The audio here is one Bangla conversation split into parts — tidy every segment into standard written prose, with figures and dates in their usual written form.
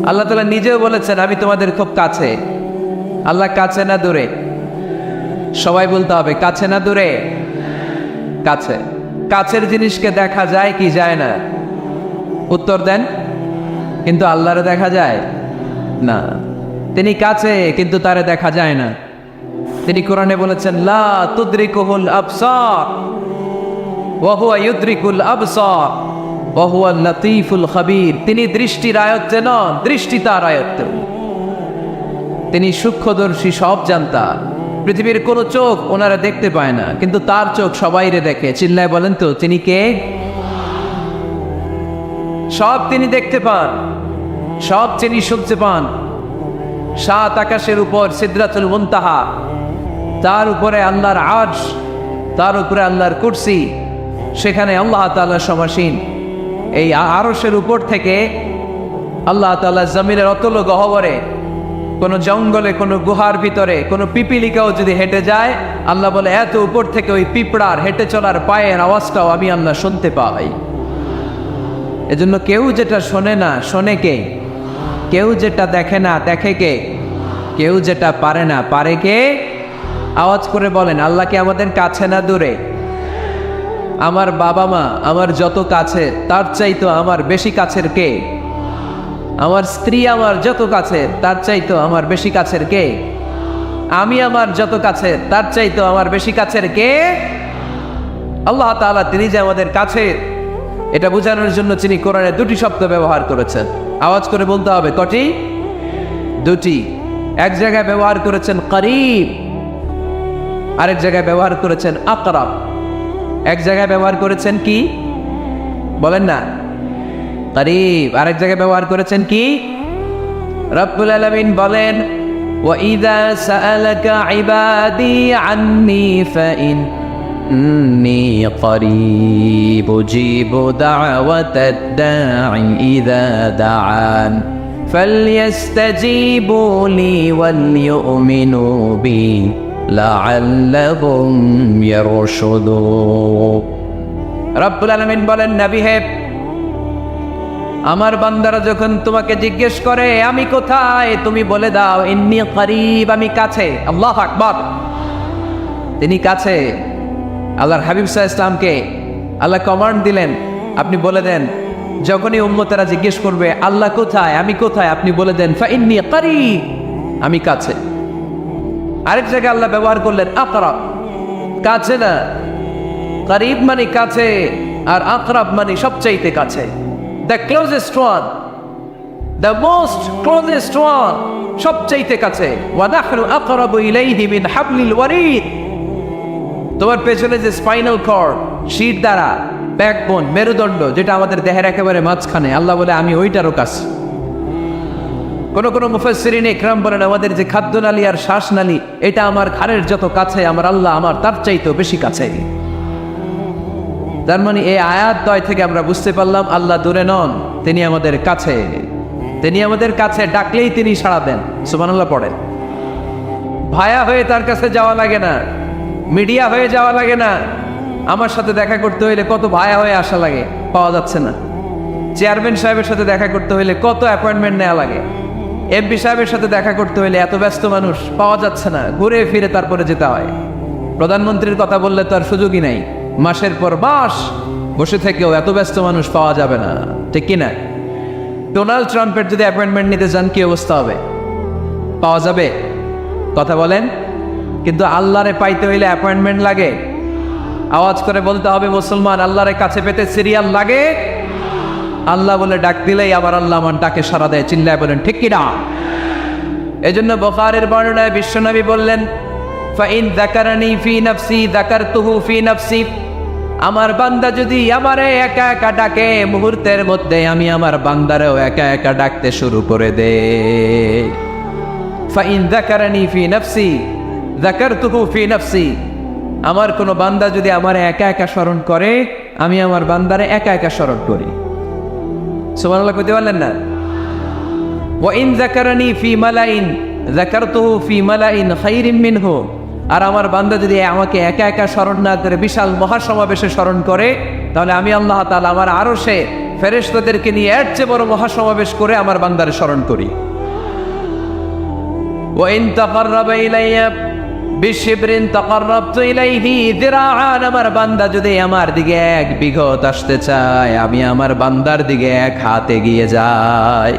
আল্লাহ তাআলা নিজেও বলেছেন আমি তোমাদের খুব কাছে। আল্লাহ কাছে না দূরে? সবাই বলতে হবে কাছে না দূরে? কাছে। কাছের জিনিসকে দেখা যায় কি যায় না? উত্তর দেন। কিন্তু আল্লাহরে দেখা যায় না। তিনি কাছে কিন্তু তারে দেখা যায় না। তিনি কোরআনে বলেছেন লা তুদরিকুহুল আবসার ওয়া হুয়া ইউদরিকুল আবসার ওয়া হুয়াল লাতীফুল খাবীর। তিনি দৃষ্টির আয়ত্তে নন, দৃষ্টি তার আয়ত্তে। তিনি সূক্ষ্মদর্শী, সব জানতা। পৃথিবীর কোনো চোখ ওনারা দেখতে পায় না, কিন্তু তার চোখ সবাইরে দেখে। চিল্লায় বলেন তো তিনি কে? সব তিনি দেখতে পান, সব তিনি শুনতে পান। সাত আকাশের উপর সিদরাতুল মুনতাহা, তার উপরে আল্লাহর আরশ, তার উপরে আল্লাহর কুরসি, সেখানে আল্লাহ তাআলা সমাসীন। এই আরশের উপর থেকে আল্লাহ তাআলা জমিনের অতল গহ্বরে, কোনো জঙ্গলে, কোনো গুহার ভিতরে কোনো পিপিলিকাও যদি হেঁটে যায়, আল্লাহ বলে এত উপর থেকে ওই পিঁপড়ার হেঁটে চলার পায়ের আওয়াজটাও আমি আল্লাহ শুনতে পাই। এজন্য কেউ যেটা শোনে না শোনে কে? কেউ যেটা দেখে না দেখে কে? কেউ যেটা পারে না পারে কে? আওয়াজ করে বলেন আল্লাহ কি আমাদের কাছে না দূরে? আমার বাবা মা আমার যত কাছে, তার চাইতো আমার বেশি কাছের কে? আমার স্ত্রী আমার যত কাছের, তার চাইতো আমার বেশি কাছের কে? আমি আমার যত কাছের, তার চাইতো আমার বেশি কাছের কে? আল্লাহ তাআলা। তিনি যে আমাদের কাছে, এটা বোঝানোর জন্য তিনি কোরআনে দুটি শব্দ ব্যবহার করেছেন। আওয়াজ করে বলতে হবে কটি? দুটি। এক জায়গায় ব্যবহার করেছেন করিব, আরেক জায়গায় ব্যবহার করেছেন আকরাব। এক জায়গায় ব্যবহার করেছেন কি বলেন না? করিব। আরেক জায়গায় ব্যবহার করেছেন কি? রব্বুল আলামিন বলেন ওয়াইযা সাআলাকা ইবাদি আন্নী ফাইন্নী করিব উজিবু দাওয়াতাদ দাঈ ইযা দাআন ফালইস্তাজিবু লি ওয়ালইউমিনু বি লাআল্লাহুম ইয়ারশুদুন। রব্বুল আলামিন বলেন নবী হে, আমার বান্দারা যখন তোমাকে জিজ্ঞেস করে আমি কোথায়, তুমি বলে দাও ইন্নী করিব, আমি কাছে। আল্লাহু আকবার। তিনি কাছে। আল্লাহর হাবিব সাল্লাল্লাহু আলাইহি ওয়াসাল্লামকে আল্লাহ কমান্ড দিলেন, আপনি বলে দেন যখনই উম্মতেরা জিজ্ঞেস করবে আল্লাহ কোথায়, আমি কোথায়, আপনি বলে দেন ফাইন্নী করিব, আমি কাছে। আরেক জায়গায় আল্লাহ ব্যবহার করলেন আকরাব, কাছে না। করিব মানে কাছে, আর আকরাব মানে সবচাইতে কাছে। The closest one, the most closest one, সবচাইতে কাছে। وَنَحْنُ أَقْرَبُ إِلَيْهِ مِنْ حَبْلِ الْوَرِيدِ। তোমার পেছনে যে স্পাইনাল কর্ড, শির দ্বারা, ব্যাকবোন, মেরুদণ্ড, যেটা আমাদের দেহের একেবারে মাঝখানে, আল্লাহ বলে আমি ওইটারও কাছে। কোন কোন মুফাসসিরিন ইকরাম বলেন আমাদের যে খাদ্যনালী আর শ্বাসনালী, এটা আমার ঘাড়ের যত কাছে, আমার আল্লাহ আমার তার চাইতেও বেশি কাছে। তার মানে এই আয়াত দ্বয় থেকে আমরা বুঝতে পারলাম আল্লাহ দূরে নন, তিনি আমাদের কাছে। তিনি আমাদের কাছে, ডাকলেই তিনি সাড়া দেন। সুবহানাল্লাহ পড়েন। ভায়া হয়ে তার কাছে যাওয়া লাগে না, মিডিয়া হয়ে যাওয়া লাগে না। আমার সাথে দেখা করতে হইলে কত ভায়া হয়ে আসা লাগে, পাওয়া যাচ্ছে না। চেয়ারম্যান সাহেবের সাথে দেখা করতে হইলে কত অ্যাপয়েন্টমেন্ট নেওয়া লাগে। এমপি সাহেবের সাথে দেখা করতে হইলে এত ব্যস্ত মানুষ, পাওয়া যাচ্ছে না, ঘুরে ফিরে তারপরে যেতে হয়। প্রধানমন্ত্রীর কথা বললে তো আর সুযোগই নাই, মাসের পর মাস বসে থেকেও এত ব্যস্ত মানুষ পাওয়া যাবে না, ঠিক কিনা? ডোনাল্ড ট্রাম্পের যদি অ্যাপয়েন্টমেন্ট নিতে যান কি অবস্থা হবে? পাওয়া যাবে? কথা বলেন। কিন্তু আল্লাহরে পাইতে হইলে অ্যাপয়েন্টমেন্ট লাগে। আওয়াজ করে বলতে হবে মুসলমান, আল্লাহরে কাছে পেতে সিরিয়াল লাগে। আল্লাহ বলে ডাক দিলেই আবার আল্লাহ আমার ডাকে সাড়া দেয়। চিল্লায় বলেন ঠিক কিনা? এই জন্য বুখারীর বর্ণনায় বিশ্বনবী বললেন ফাইন যাকারানি ফি নাফসি যাকারতুহু ফি নাফসি। আমার বান্দা যদি আমারে একা একা ডাকে, মুহূর্তের মধ্যে আমি আমার বান্দারেও একা একা ডাকতে শুরু করে দেই। ফাইন যাকারানি ফি নাফসি যাকারতুহু ফি নাফসি। আমার কোনো বান্দা যদি আমারে একা একা স্মরণ করে, আমি আমার বান্দারে একা একা স্মরণ করি। সুবহানাল্লাহ কইতে পারলেন না? ওয়া ইন যাকারানি ফি মালাইন যাকারতুহু ফি মালাইন খায়রিম মিনহু। আর আমার বান্দা যদি আমাকে একা একা স্মরণ না করে বিশাল মহাসমাবেশে স্মরণ করে, তাহলে আমি আল্লাহ তাআলা আমার আরশে ফেরেশতাদেরকে নিয়ে এর চেয়ে বড় মহাসমাবেশ করে আমার বান্দারে স্মরণ করি। ওয়া ইন তাকাররাবা ইলাইয়া বিশিবরিন তাকাররাবতু ইলাইহি যিরাআন, আমার বান্দা যদি আমার দিকে 1 বিঘত আসতে চায়, আমি আমার বান্দার দিকে 1 হাত এগিয়ে যাই।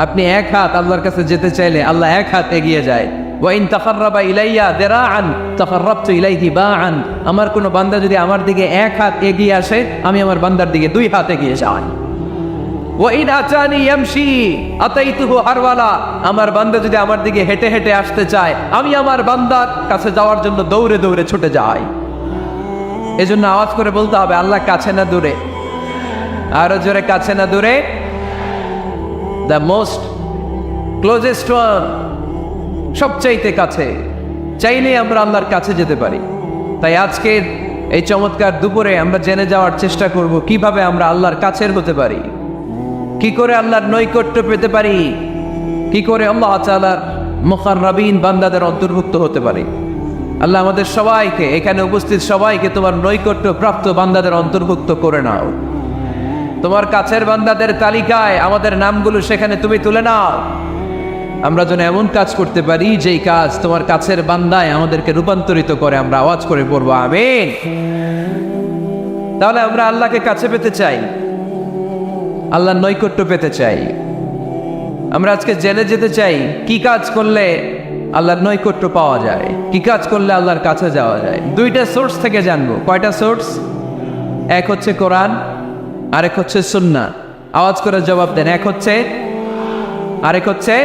আপনি 1 হাত আল্লাহর কাছে যেতে চাইলে আল্লাহ 1 হাত এগিয়ে যায়। ওয়া ইন তাকাররাবা ইলাইয়া যিরাআন তাকাররাবতু ইলাইহি বাআন, আমার কোন বান্দা যদি আমার দিকে 1 হাত এগিয়ে আসে, আমি আমার বান্দার দিকে 2 হাত এগিয়ে যাই। ওয়া ইন আতানি ইয়ামশি আতাইতুহু হারওয়ালা, আমার বান্দা যদি আমার দিকে হেঁটে হেঁটে আসতে চায়, আমি আমার বান্দার কাছে যাওয়ার জন্য দৌড়ে দৌড়ে ছুটে যাই। এজন্য আওয়াজ করে বলতে হবে, আল্লাহ কাছে না দূরে? আরো জোরে, কাছে না দূরে? দ্য মোস্ট ক্লোজেস্ট ওয়ান, সবচাইতে কাছে। চাইলে আমরা আল্লাহর কাছে যেতে পারি। তাই আজকের এই চমৎকার দুপুরে আমরা জেনে যাওয়ার চেষ্টা করব কিভাবে আমরা আল্লাহর কাছের হতে পারি, কি করে আল্লাহর নৈকট্য পেতে পারি, কি করে আল্লাহ তাআলার মুকাররাবিন বান্দাদের অন্তর্ভুক্ত হতে পারি। আল্লাহ আমাদের সবাইকে, এখানে উপস্থিত সবাইকে তোমার নৈকট্য প্রাপ্ত বান্দাদের অন্তর্ভুক্ত করে নাও। তোমার কাছের বান্দাদের তালিকায় আমাদের নামগুলো সেখানে তুমি তুলে নাও। আমরা যেন এমন কাজ করতে পারি যেই কাজ তোমার কাছের বান্দায় আমাদেরকে রূপান্তরিত করে। আমরা আওয়াজ করে পড়বো আমিন। তাহলে আমরা আল্লাহকে কাছে পেতে চাই, আল্লাহর নৈকট্য পেতে চাই। আমরা আজকে জেনে যেতে চাই কি কাজ করলে আল্লাহর নৈকট্য পাওয়া যায়, কি কাজ করলে আল্লাহর কাছে যাওয়া যায়। 2টা সোর্স থেকে জানবো। কয়টা সোর্স? এক হচ্ছে কোরআন, আরেক হচ্ছে সুন্নাহ। আওয়াজ করে জবাব দেন, এক হচ্ছে, আরেক হচ্ছে।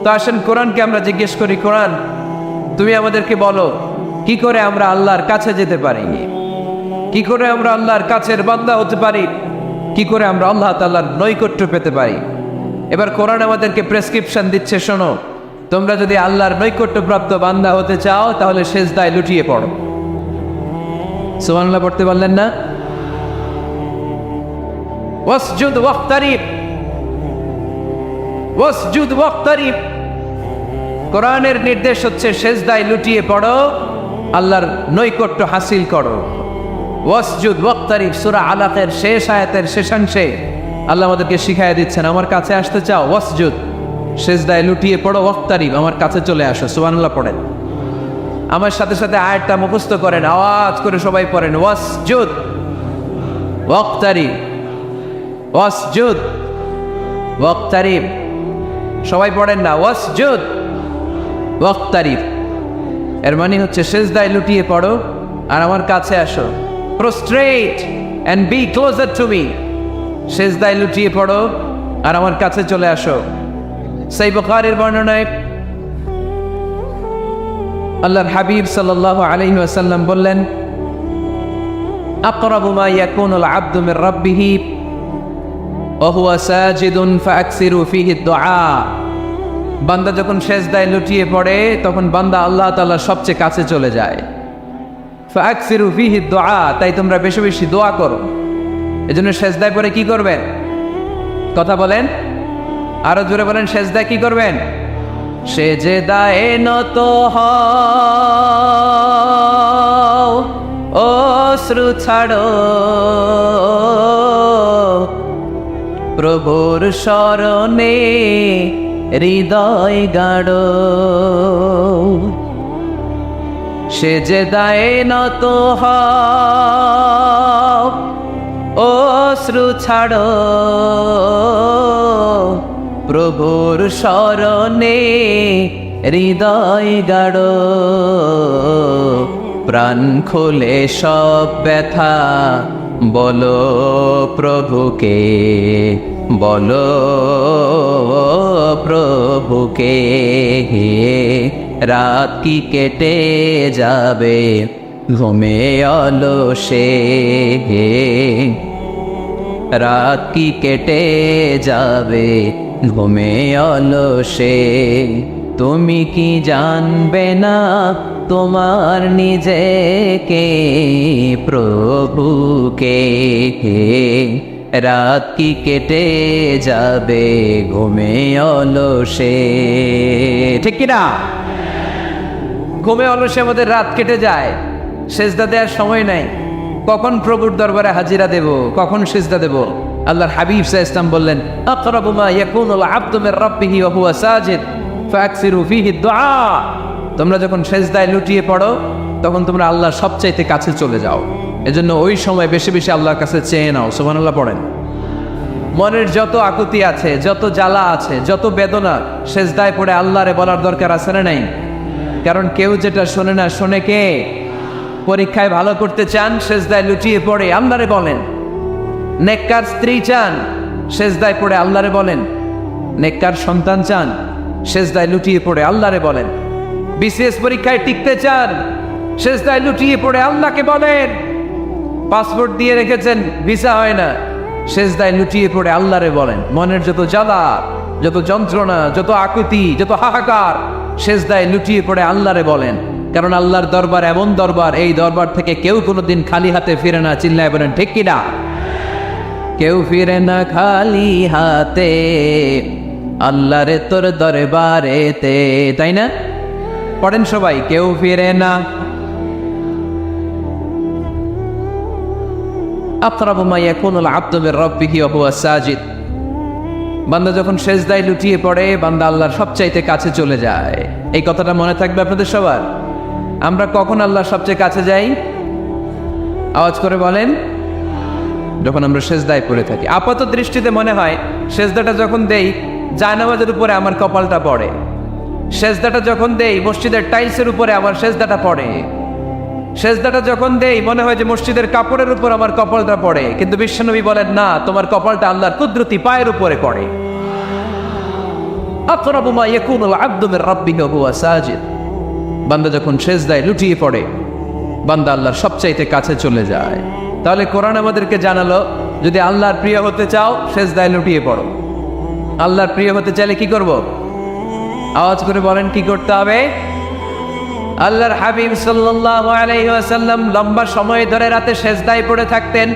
তো আসেন কোরআনকে আমরা জিজ্ঞেস করি, কোরআন তুমি আমাদেরকে বলো কি করে আমরা আল্লাহর কাছে যেতে পারি, কি করে আমরা আল্লাহর কাছের বান্দা হতে পারি, কি করে আমরা আল্লাহ তাআলার নৈকট্য পেতে পারি। এবার কোরআন আমাদেরকে প্রেসক্রিপশন দিচ্ছে, শোনো, তোমরা যদি আল্লাহর নৈকট্য প্রাপ্ত বান্দা হতে চাও তাহলে সেজদায় লুটিয়ে পড়ো। সুবহানাল্লাহ পড়তে পারলেন না? ওয়াসজুদ ওয়াক্তারিব, ওয়াসজুদ ওয়াক্তারিব। কোরআনের নির্দেশ হচ্ছে সেজদায় লুটিয়ে পড়ো, আল্লাহর নৈকট্য হাসিল করো। ওয়াসজুদ ওয়াক্তারিব, সূরা আলাকের শেষ আয়াতের শেষাংশে আল্লাহ আমাদেরকে শিখাইয়া দিচ্ছেন, আমার কাছে আসতে চাও, ওয়াসজুদ, সেজদায় লুটিয়ে পড়ো, ওয়াক্তারিব, আমার কাছে চলে আসো। সুবহানাল্লাহ পড়েন। আমার সাথে সাথে আয়াতটা মুখস্থ করেন, আওয়াজ করে সবাই পড়েন, ওয়াসজুদ ওয়াক্তারিব, ওয়াসজুদ ওয়াক্তারিব। সবাই পড়েন না, ওয়াসজুদ ওয়াক্তারিব। এর মানে হচ্ছে সেজদায় লুটিয়ে পড়ো আর আমার কাছে আসো। Prostate and be closer to me, সেজদায় লুটিয়ে পড়ো আর আমার কাছে চলে আসো। সহিহ বুখারীর বর্ণনায় আল্লাহর হাবিব সাল্লাল্লাহু আলাইহি ওয়াসাল্লাম বললেন, আকরাবু মা ইয়াকুনুল আবদু মির রাব্বিহি ওয়া হুয়া সাজিদুন ফাআকসিরু ফীহি দুআ। বান্দা যখন সেজদায় লুটিয়ে পড়ে তখন বান্দা আল্লাহ তাআলার সবচেয়ে কাছে চলে যায়। ফাআকসিরু ফীহি দুআ, তাই তোমরা বেশি বেশি দোয়া করো। এজন্য সেজদায় পড়ে কি করবেন? কথা বলেন, আরো জোরে বলেন, সেজদায় কি করবেন? সেজদায়ে নত হও, অশ্রু ছাড়ো, প্রভুর শরণে হৃদয় গাড়ো। সেজদায়ে নত হও, অশ্রু ছাড়ো, প্রভুর শরণে হৃদয় গাড়ো। প্রাণ খুলে সব ব্যথা বলো প্রভুকে, বলো প্রভুকে। রাত কি কেটে যাবে ঘুমে অলসে, রাত কি কেটে যাবে ঘুমে অলসে। তুমি কি জানবে না তোমার নিজেকে প্রভুকে, রাত কি কেটে যাবে ঘুমে অলসে। ঠিক কিনা? ঘুমে অলসে আমাদের রাত কেটে যায়, সেজদা দেওয়ার সময় নাই। কখন প্রভুর দরবারে হাজিরা দেব, কখন সিজদা দেব? আল্লাহর হাবিব সাল্লাল্লাহু আলাইহি ওয়াসাল্লাম বললেন, আকরাবু মা ইয়াকুনুল আবদু মির রাব্বিহি ওয়া হুয়া সাজিদ ফাকসিরু ফীহি দুআ। তোমরা যখন সিজদায় লুটিয়ে পড়ো তখন তোমরা আল্লাহর সবচাইতে কাছে চলে যাও। এজন্য ওই সময় বেশি বেশি আল্লাহর কাছে চেয়ে নাও। সুবহানাল্লাহ পড়েন। মনের যত আকুতি আছে, যত জ্বালা আছে, যত বেদনা, সিজদায় পড়ে আল্লাহরে বলার দরকার আছে না নাই? কারণ কেউ যেটা শোনে না, শোনে কে? পরীক্ষায় ভালো করতে চান, সিজদায় লুটিয়ে পড়ে আল্লাহরে বলেন। নেককার স্ত্রী চান, সিজদায় পড়ে আল্লাহরে বলেন। নেককার সন্তান চান, সিজদায় লুটিয়ে পড়ে আল্লাহরে বলেন। বিসিএস পরীক্ষায় টিকতে চান, সিজদায় লুটিয়ে পড়ে আল্লাহকে বলেন। পাসপোর্ট দিয়ে রেখেছেন, ভিসা হয় না, সিজদায় লুটিয়ে পড়ে আল্লাহরে বলেন। মনের যত জ্বালা, যত যন্ত্রণা, যত আকুতি, যত হাহাকার, সিজদায় লুটিয়ে পড়ে আল্লাহরে বলেন। কারণ আল্লাহর দরবার এমন দরবার, এই দরবার থেকে কেউ কোনোদিন খালি হাতে ফিরে না। চিল্লায় বলেন ঠিক কিনা? কেউ ফিরে না খালি হাতে আল্লাহরে তোর দরবারেতে, তাই না? পড়েন সবাই, কেউ ফিরে না। আকরাবু মা ইয়াকুনুল আবদু মির রাব্বিহি ওয়া হুয়া সাজিদ। বান্দা যখন সিজদায় লুটিয়ে পড়ে, বান্দা আল্লাহর সবচাইতে কাছে চলে যায়। এই কথাটা মনে থাকবে আপনাদের সবার। আমরা কখন আল্লাহর সবচেয়ে কাছে যাই? আওয়াজ করে বলেন। যখন আমরা সিজদায় পড়ে থাকি। আপাত দৃষ্টিতে মনে হয় সিজদাটা যখন দেই জায়নামাজের উপরে আমার কপালটা পড়ে, সিজদাটা যখন দেই মসজিদের টাইলসের উপরে আমার সিজদাটা পড়ে, সিজদাটা যখন দেই মনে হয় যে মসজিদের কাপড়ের উপর আমার কপালটা পড়ে। কিন্তু বিশ্বনবী বলেন, না, তোমার কপালটা আল্লাহর কুদরতি পায়ের উপরে পড়ে। আকরাবু মা ইয়াকুনুল আবদু মির রাব্বিহি ওয়া হুয়া সাজিদ। বান্দা যখন সিজদায় লুটিয়ে পড়ে, বান্দা আল্লাহর সবচাইতে কাছে চলে যায়। তাহলে কোরআন আমাদেরকে জানালো, যদি আল্লাহর প্রিয় হতে চাও সিজদায় লুটিয়ে পড়ো। আল্লাহর প্রিয় হতে চাইলে কি করব? আওয়াজ করে বলেন, কি করতে হবে? আল্লাহর হাবিব সাল্লাল্লাহু আলাইহি ওয়াসাল্লাম লম্বা সময় ধরে রাতে সিজদায় পড়ে থাকতেন।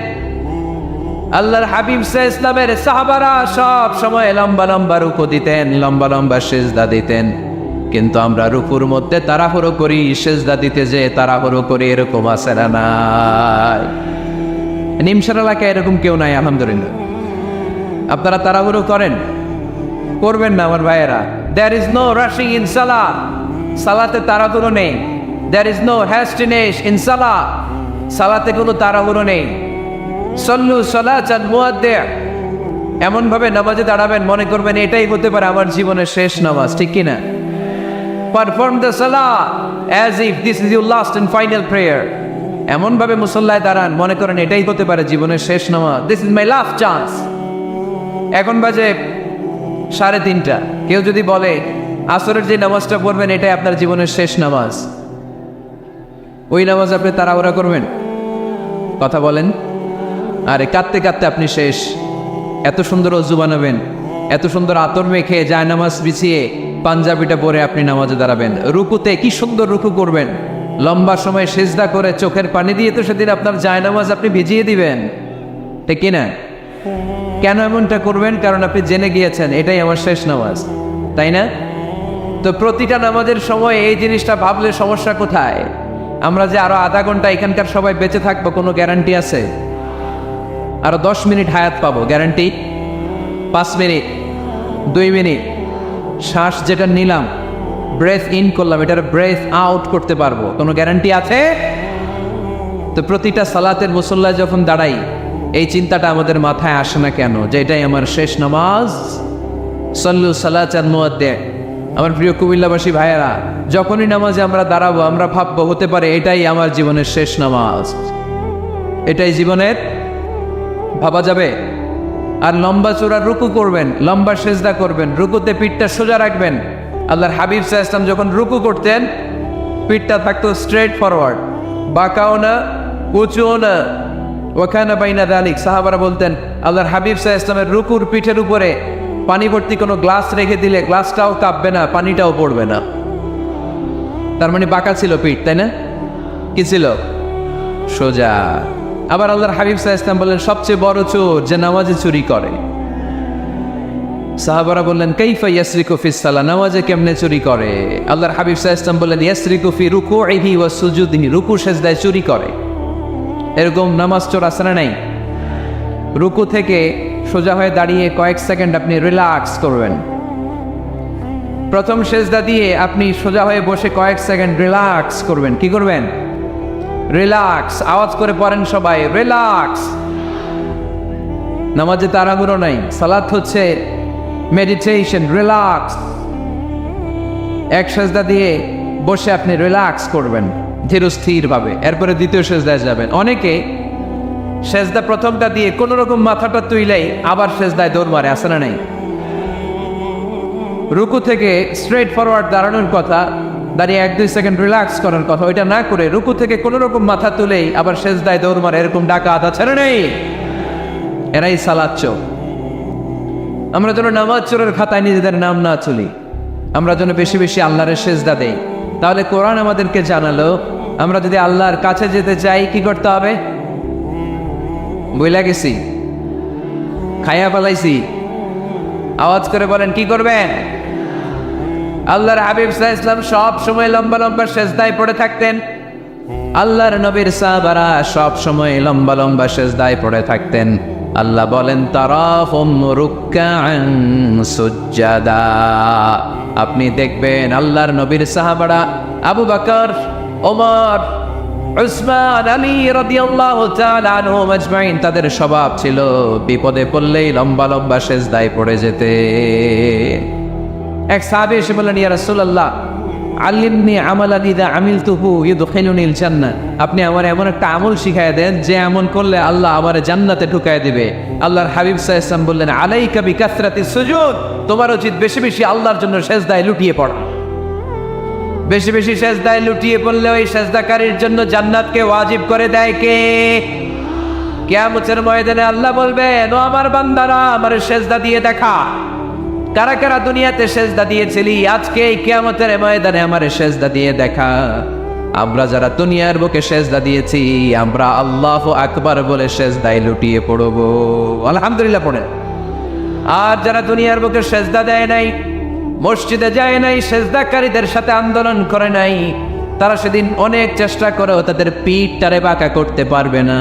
আল্লাহর হাবিব সাল্লাল্লাহু আলাইহি ওয়াসাল্লামের সাহাবারা সব সময় লম্বা লম্বা রুকু দিতেন, লম্বা লম্বা সিজদা দিতেন। কিন্তু আমরা রুকুর মধ্যে তাড়াহুড়ো করি, সিজদা দিতে যে তাড়াহুড়ো করি, এরকম আছে না নাই? নিমসার এলাকায় এরকম কেউ নাই আলহামদুলিল্লাহ। আপনারা তাড়াহুড়ো করেন? করবেন না আমার ভাইয়েরা। There is no rushing in salah. সালাতে তাড়াহুড়ো নেই। There is no hastiness in salah. সালাতে কোনো তাড়াহুড়ো নেই। সল্লু সালাতান মুআদ্দি'। এমন ভাবে নামাজে দাঁড়াবেন মনে করবেন এটাই হতে পারে আমার জীবনের শেষ নামাজ, ঠিক কি না? Perform the salah as if this is your last and final prayer. এমন ভাবে মুসল্লায় দাঁড়ান মনে করেন এটাই হতে পারে জীবনের শেষ নামাজ। This is my last chance. এখন বাজে 3:30। কেউ যদি বলে আসরের যে নামাজটা পড়বেন এটাই আপনার জীবনের শেষ নামাজ, ওই নামাজ আপনি তাড়াহুড়া করবেন? কথা বলেন। আরে কাঁদতে কাঁদতে আপনি শেষ। এত সুন্দর ওযু বানাবেন, এত সুন্দর আতর মেখে জায়নামাজ বিছিয়ে পাঞ্জাবিটা পরে আপনি নামাজে দাঁড়াবেন। রুকুতে কি সুন্দর রুকু করবেন, লম্বা সময় সিজদা করে চোখের পানি দিয়ে তো সেদিন আপনার জায়নামাজ আপনি ভিজিয়ে দিবেন, ঠিক কিনা? কেন এমনটা করবেন? কারণ আপনি জেনে গিয়েছেন এটাই আমার শেষ নামাজ, তাই না? তো প্রতিটা নামাজের সময় এই জিনিসটা ভাবলে সমস্যা কোথায়? আমরা যে আরো আধা ঘন্টা এখানকার সবাই বেঁচে থাকবো কোনো গ্যারান্টি আছে? আরো 10 মিনিট হায়াত পাবো, গ্যারান্টি? 5 মিনিট, 2 মিনিট, শ্বাস যেটা নিলাম, ব্রেথ ইন করলাম, এটার ব্রেথ আউট করতে পারবো, কোনো গ্যারান্টি আছে? তো প্রতিটা সালাতের মুসল্লায় যখন দাঁড়াই এই চিন্তাটা আমাদের মাথায় আসে না কেন যে এটাই আমার শেষ নামাজ? সল্লু সালাতান মুআদ্দি'। আমার প্রিয় কুমিল্লাবাসী ভাইয়েরা, যখনই নামাজে আমরা দাঁড়াবো আমরা ভাববো হতে পারে এটাই আমার জীবনের শেষ নামাজ, এটাই জীবনের, ভাবা যাবে? আর লম্বা চূড়ার রুকু করবেন, লম্বা সিজদা করবেন, রুকুতে পিঠটা সোজা রাখবেন। আল্লাহর হাবিব সাল্লাল্লাহু আলাইহি ওয়াসাল্লাম যখন রুকু করতেন পিঠটা থাকতো স্ট্রেট ফরওয়ার্ড, বাঁকাও না উঁচুও না, ওয়াকানা বাইনা যালিক। সাহাবারা বলতেন আল্লাহর হাবিব সাল্লাল্লাহু আলাইহি ওয়াসাল্লামের রুকুর পিঠের উপরে পানি ভর্তি কোনো গ্লাস রেখে দিলে গ্লাসটাও কাঁপবে না, পানিটাও পড়বে না। তার মানে বাঁকা ছিল পিঠ, তাই না? কি ছিল? সোজা। আবার আল্লাহর হাবিব সাল্লাল্লাহু আলাইহি ওয়াসাল্লাম বললেন সবচেয়ে বড় চোর যে নামাজে চুরি করে। সাহাবারা বললেন কাইফা ইয়াসরিকু ফিস সালাহ, নামাজে কেমনে চুরি করে? আল্লাহর হাবিব সাল্লাল্লাহু আলাইহি ওয়াসাল্লাম বললেন ইয়াসরিকু ফি রুকুইহি ওয়া সুজুদিহি, রুকু সিজদায় চুরি করে। এরকম নামাজ চোর আছে না নাই? রুকু থেকে সোজা হয়ে দাঁড়িয়ে কয়েক সেকেন্ড আপনি রিল্যাক্স করবেন। প্রথম সেজদা দিয়ে আপনি সোজা হয়ে বসে কয়েক সেকেন্ড রিল্যাক্স করবেন। কি করবেন? রিল্যাক্স। আওয়াজ করে পড়েন সবাই, রিল্যাক্স। নামাজে তাড়াহুড়ো নাই, সালাত হচ্ছে মেডিটেশন, রিল্যাক্স। এক সেজদা দিয়ে বসে আপনি রিল্যাক্স করবেন ধীরস্থির ভাবে, এরপরে দ্বিতীয় সেজদায় যাবেন। অনেকে সেজদা প্রথমটা দিয়ে কোন রকম মাথাটা তুইলেই আবার সেজদায় দৌড় মারে, আছে না নাই? রুকু থেকে স্ট্রেট ফরওয়ার্ড দাঁড়ানোর কথা, দাঁড়িয়ে 1-2 সেকেন্ড রিল্যাক্স করার কথা, ওইটা না করে রুকু থেকে কোন রকম মাথা তুলেই আবার সেজদায় দৌড় মারে, এরকম ডাকাত আছে না নাই? এরাই সালাত চোর। আমরা যেন নামাজ চোরের খাতায় নিজেদের নাম না তুলি, আমরা যেন বেশি বেশি আল্লাহর সেজদা দেই। তাহলে কোরআন আমাদেরকে জানালো আমরা যদি আল্লাহর কাছে যেতে চাই কি করতে হবে? বইলা গেছি, খাইয়া পালাইছি, আওয়াজ করে বলেন কি করবেন? আল্লাহর হাবিব সাল্লাল্লাহু আলাইহি ওয়াসাল্লাম সব সময় লম্বা লম্বা সেজদায় পড়ে থাকতেন। আল্লাহর নবীর সাহাবারা সব সময় লম্বা লম্বা সেজদায় পড়ে থাকতেন। আল্লাহ বলেন তারাহুম রুকআন সুজদা। আপনি দেখবেন আল্লাহর নবীর সাহাবারা আবু বকর, ওমর, উসমান, আলী রাদিয়াল্লাহু তাআলা আনহুম আজমাইন, তাদের স্বভাব ছিল বিপদে পড়লেই লম্বা লম্বা সেজদায় পড়ে যেতে। এক সাহাবী এসে বললেন, ইয়া রাসূলুল্লাহ আল্লিমনি আমালান ইযা আমিলতুহু ইউদখিলুনিল জান্নাহ। আপনি আমার এমন একটা আমল শিখায় দেন যে আমল করলে আল্লাহ আমারে জান্নাতে ঢুকায় দিবে। আল্লাহর হাবিব সাল্লাল্লাহু আলাইহি ওয়াসাল্লাম বললেন, আলাইকা বিকাসরাতিস সুজুদ। তোমার উচিত বেশি বেশি আল্লাহর জন্য সেজদায় লুটিয়ে পড়া। বেশি বেশি সেজদায় লুটিয়ে পড়লে ওই সেজদাকারীর জন্য জান্নাতকে ওয়াজিব করে দেয় কে? কিয়ামতের ময়দানে আল্লাহ বলবেন, ও আমার বান্দারা আমার সেজদা দিয়ে দেখা, কারা কারা দুনিয়াতে সেজদা দিয়েছিলি, আজকে এই কিয়ামতের ময়দানে আমার সেজদা দিয়ে দেখা। আমরা যারা দুনিয়ার বুকে সেজদা দিয়েছি আমরা আল্লাহু আকবার বলে সেজদায় লুটিয়ে পড়ব, আলহামদুলিল্লাহ পড়েন। আর যারা দুনিয়ার বুকে সেজদা দেয় নাই, মসজিদে যায় নাই, সেজদাকারীদের সাথে আন্দোলন করে নাই, তারা সেদিন অনেক চেষ্টা করেও তাদের পিঠটারে বাঁকা করতে পারবে না।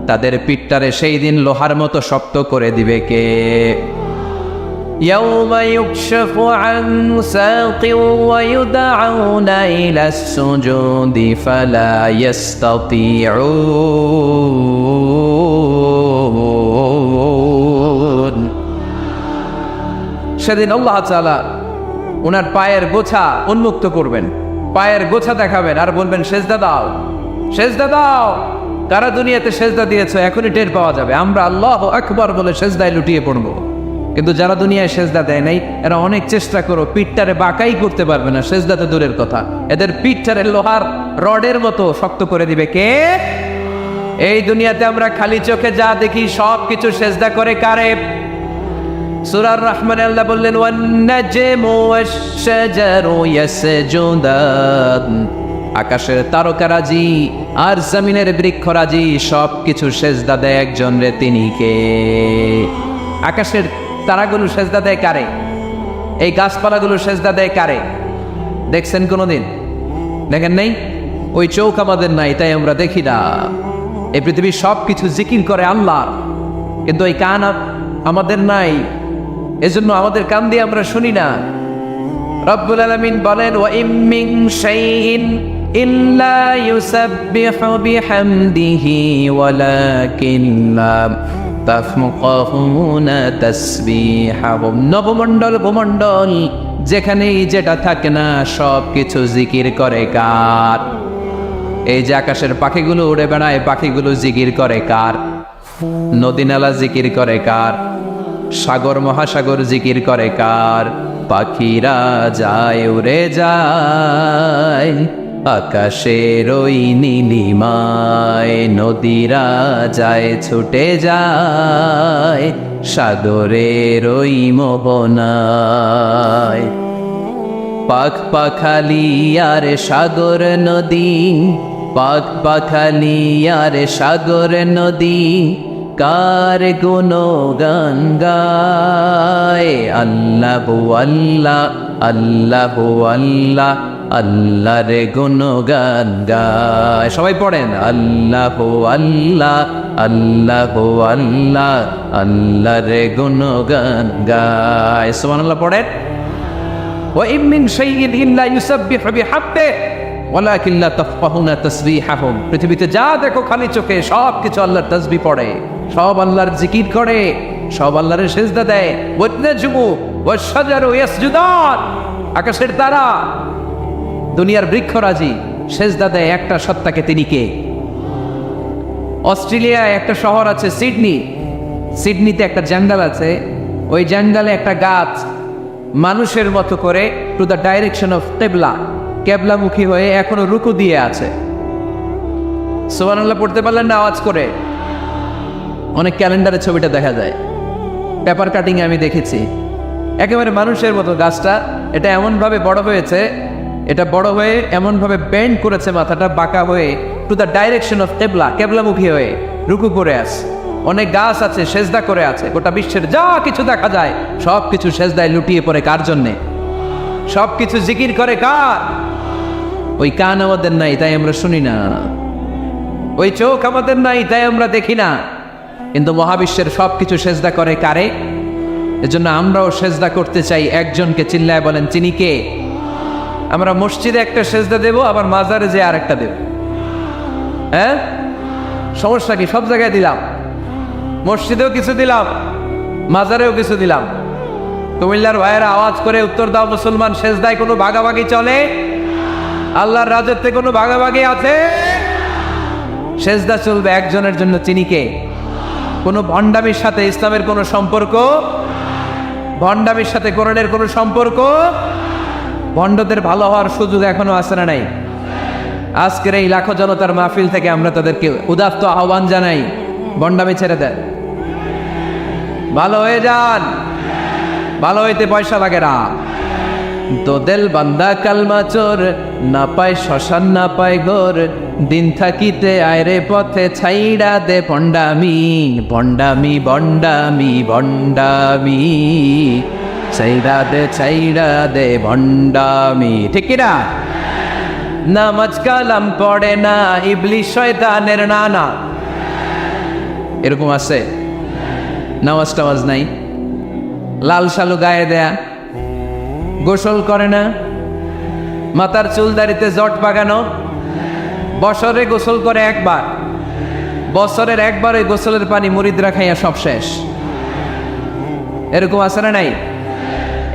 তাদের পিঠটারে সেই দিন লোহার মতো শক্ত করে দিবে কে? يوم يكشف عن ساق ويدعون إلى السجود فلا يستطيعون। সেদিন আল্লাহ তাআলা ওনার পায়ের গোছা উন্মুক্ত করবেন, পায়ের গোছা দেখাবেন আর বলবেন সেজদা দাও, সেজদা দাও। কারা দুনিয়াতে সেজদা দিয়েছে এখনই টের পাওয়া যাবে। আমরা আল্লাহু আকবার বলে সেজদায় লুটিয়ে পড়বো, কিন্তু যারা দুনিয়ায় সেজদা দেয় নাই এরা অনেক চেষ্টা করো পিঠটারে বাঁকাই করতে পারবে না, সেজদাতে দূরের কথা, এদের পিঠটারে লোহার রডের মতো শক্ত করে দিবে কে? এই দুনিয়াতে আমরা খালি চোখে যা দেখি সব কিছু সেজদা করে কারে? সূরা আর-রহমানে আল্লাহ বললেন, ওয়ান নাজমু ওয়াশ-শাজারু ইয়াসজুদান। আকাশের তারকারাজি আর জমিনের বৃক্ষরাজি সব কিছু সেজদা দেয় একজন রে, তিনি কে? আকাশের তারাগুলো সেজদা দেয় কারে? এই গাছপালাগুলো সেজদা দেয় কারে? দেখছেন কোনোদিন? দেখেন নাই? ওই চোখ আমাদের নাই তাই আমরা দেখি না। এই পৃথিবীর সব কিছু জিকির করে আল্লাহ, কিন্তু এই কান আমাদের নাই, এজন্য আমাদের কান দিয়ে আমরা শুনি না। রব্বুল আলামিন বলেন, ওয়া ইম মিন শাইইন ইল্লা ইউসাব্বিহু বিহামদিহি ওয়ালাকিন লা তাফকাহুনা তাসবিহাহুম। নবমণ্ডল ভূমণ্ডল যেখানেই যেটা থাকে না সব কিছু জিকির করে কার? এই যে আকাশের পাখিগুলো উড়ে বেড়ায়, পাখিগুলো জিকির করে কার? নদী নালা জিকির করে কার? সাগর মহাসাগর জিকির করে কার? পাখিরা যায় উড়ে যায় আকাশের ওই নীলিমায়, নদীরা যায় ছুটে যায় সাগরের ওই মোহনায়। পাখ পাখালি আর সাগর নদী, পাখ পাখালি আর সাগর নদী কার গুণগান গায়? আল্লাহু আল্লাহ, আল্লাহু আল্লাহ, আল্লাহর গুণগান গায়। সবাই পড়েন আল্লাহ আল্লাহ আল্লাহ আল্লাহ আল্লাহর গুণগান গায়। সুবহানাল্লাহ পড়েন। ওয়া ইন মিন শাইইন ইল্লা ইউসাব্বিহু বিহামদিহি ওয়ালাকিন লা তাফকাহুনা তাসবিহাহুম। পৃথিবীতে যা দেখো খালি চোখে সব কিছু আল্লাহর তাসবিহ পড়ে, সব আল্লাহর জিকির করে, সব আল্লাহর সিজদা দেয়। ওয়ান-নাজমু ওয়াশ-শাজারু ইয়াসজুদান। আকাশের তারা, দুনিয়ার বৃক্ষরাজি সিজদা দেয় একটা সত্তাকে। তিনি কে? অস্ট্রেলিয়ায় একটা শহর আছে সিডনি, সিডনিতে একটা জঙ্গল আছে। ওই জঙ্গলে একটা গাছ মানুষের মতো করে টু দ্য ডাইরেকশন অফ কেবলা, কেবলামুখী হয়ে এখনো রুকু দিয়ে আছে। সুবহানাল্লাহ পড়তে পারলেন না আওয়াজ করে? অনেক ক্যালেন্ডারে ছবিটা দেখা যায়, পেপার কাটিং আমি দেখেছি। একেবারে মানুষের মতো গাছটা। এটা এমনভাবে বড় হয়েছে, এটা বড় হয়ে এমনভাবে বেন্ড করেছে, মাথাটা বাঁকা হয়ে টু দ্য ডাইরেকশন অফ কেবলা, কেবলামুখী হয়ে রুকু করে আছে। অনেক গাছ আছে সেজদা করে আছে। গোটা বিশ্বের যা কিছু দেখা যায় সব কিছু সেজদায় লুটিয়ে পড়ে কার জন্যে? সব কিছু জিকির করে কার? ওই কান আমাদের নাই তাই আমরা শুনি না, ওই চোখ আমাদের নাই তাই আমরা দেখি না, কিন্তু মহাবিশ্বের সব কিছু সেজদা করে কারে? এজন্য আমরাও সেজদা করতে চাই একজনকে। চিল্লায় বলেন তিনি কে? আমরা মসজিদে একটা সেজদা দেব, আবার মাজারে যে আর একটা দেব। হ্যাঁ, সমস্যা কি? সব জায়গায় দিলাম, মসজিদেও কিছু দিলাম, মাজারেও কিছু দিলাম। কুমিল্লার ভাইয়েরা আওয়াজ করে উত্তর দাও, মুসলমান সেজদায় কোনো ভাগাভাগি চলে? আল্লাহর রাজত্বে কোনো ভাগাভাগি আছে? সেজদা চলবে একজনের জন্য। তিনি কে? কোনো ভণ্ডামির সাথে ইসলামের কোনো সম্পর্ক, ভণ্ডামির সাথে কোরআনের কোনো সম্পর্ক? ভণ্ডদের ভালো হওয়ার সুযোগ এখনো আছে না নাই? আজকের এই লাখো জনতার মাহফিল থেকে আমরা তাদেরকে উদাত্ত আহ্বান জানাই, ভণ্ডামি ছেড়ে দেন, ভালো হয়ে যান। ভালো হইতে পয়সা লাগে না। দোদেল বান্দা কালমা চোর, না পায় শ্মশান না পায় ঘোর, দিন থাকিতে আয়রে পথে ছাইড়া দে ভণ্ডামি, ভণ্ডামি ভণ্ডামি ভণ্ডামি, ছাইড়া দে ভণ্ডামি। ঠিক কিনা? নামাজ কালাম পড়ে না, ইবলিশ শয়তানের নানা। এরকম আছে? নামাজ টামাজ নাই, লাল শালু গায়ে দেয়া, গোসল করে না, মাথার চুল দাড়িতে জট বাগানো, বছরে গোসল করে একবার, বছরের একবার ওই গোসলের পানি মুরিদরা খাইয়া সব শেষ। এরকম আছে না নাই?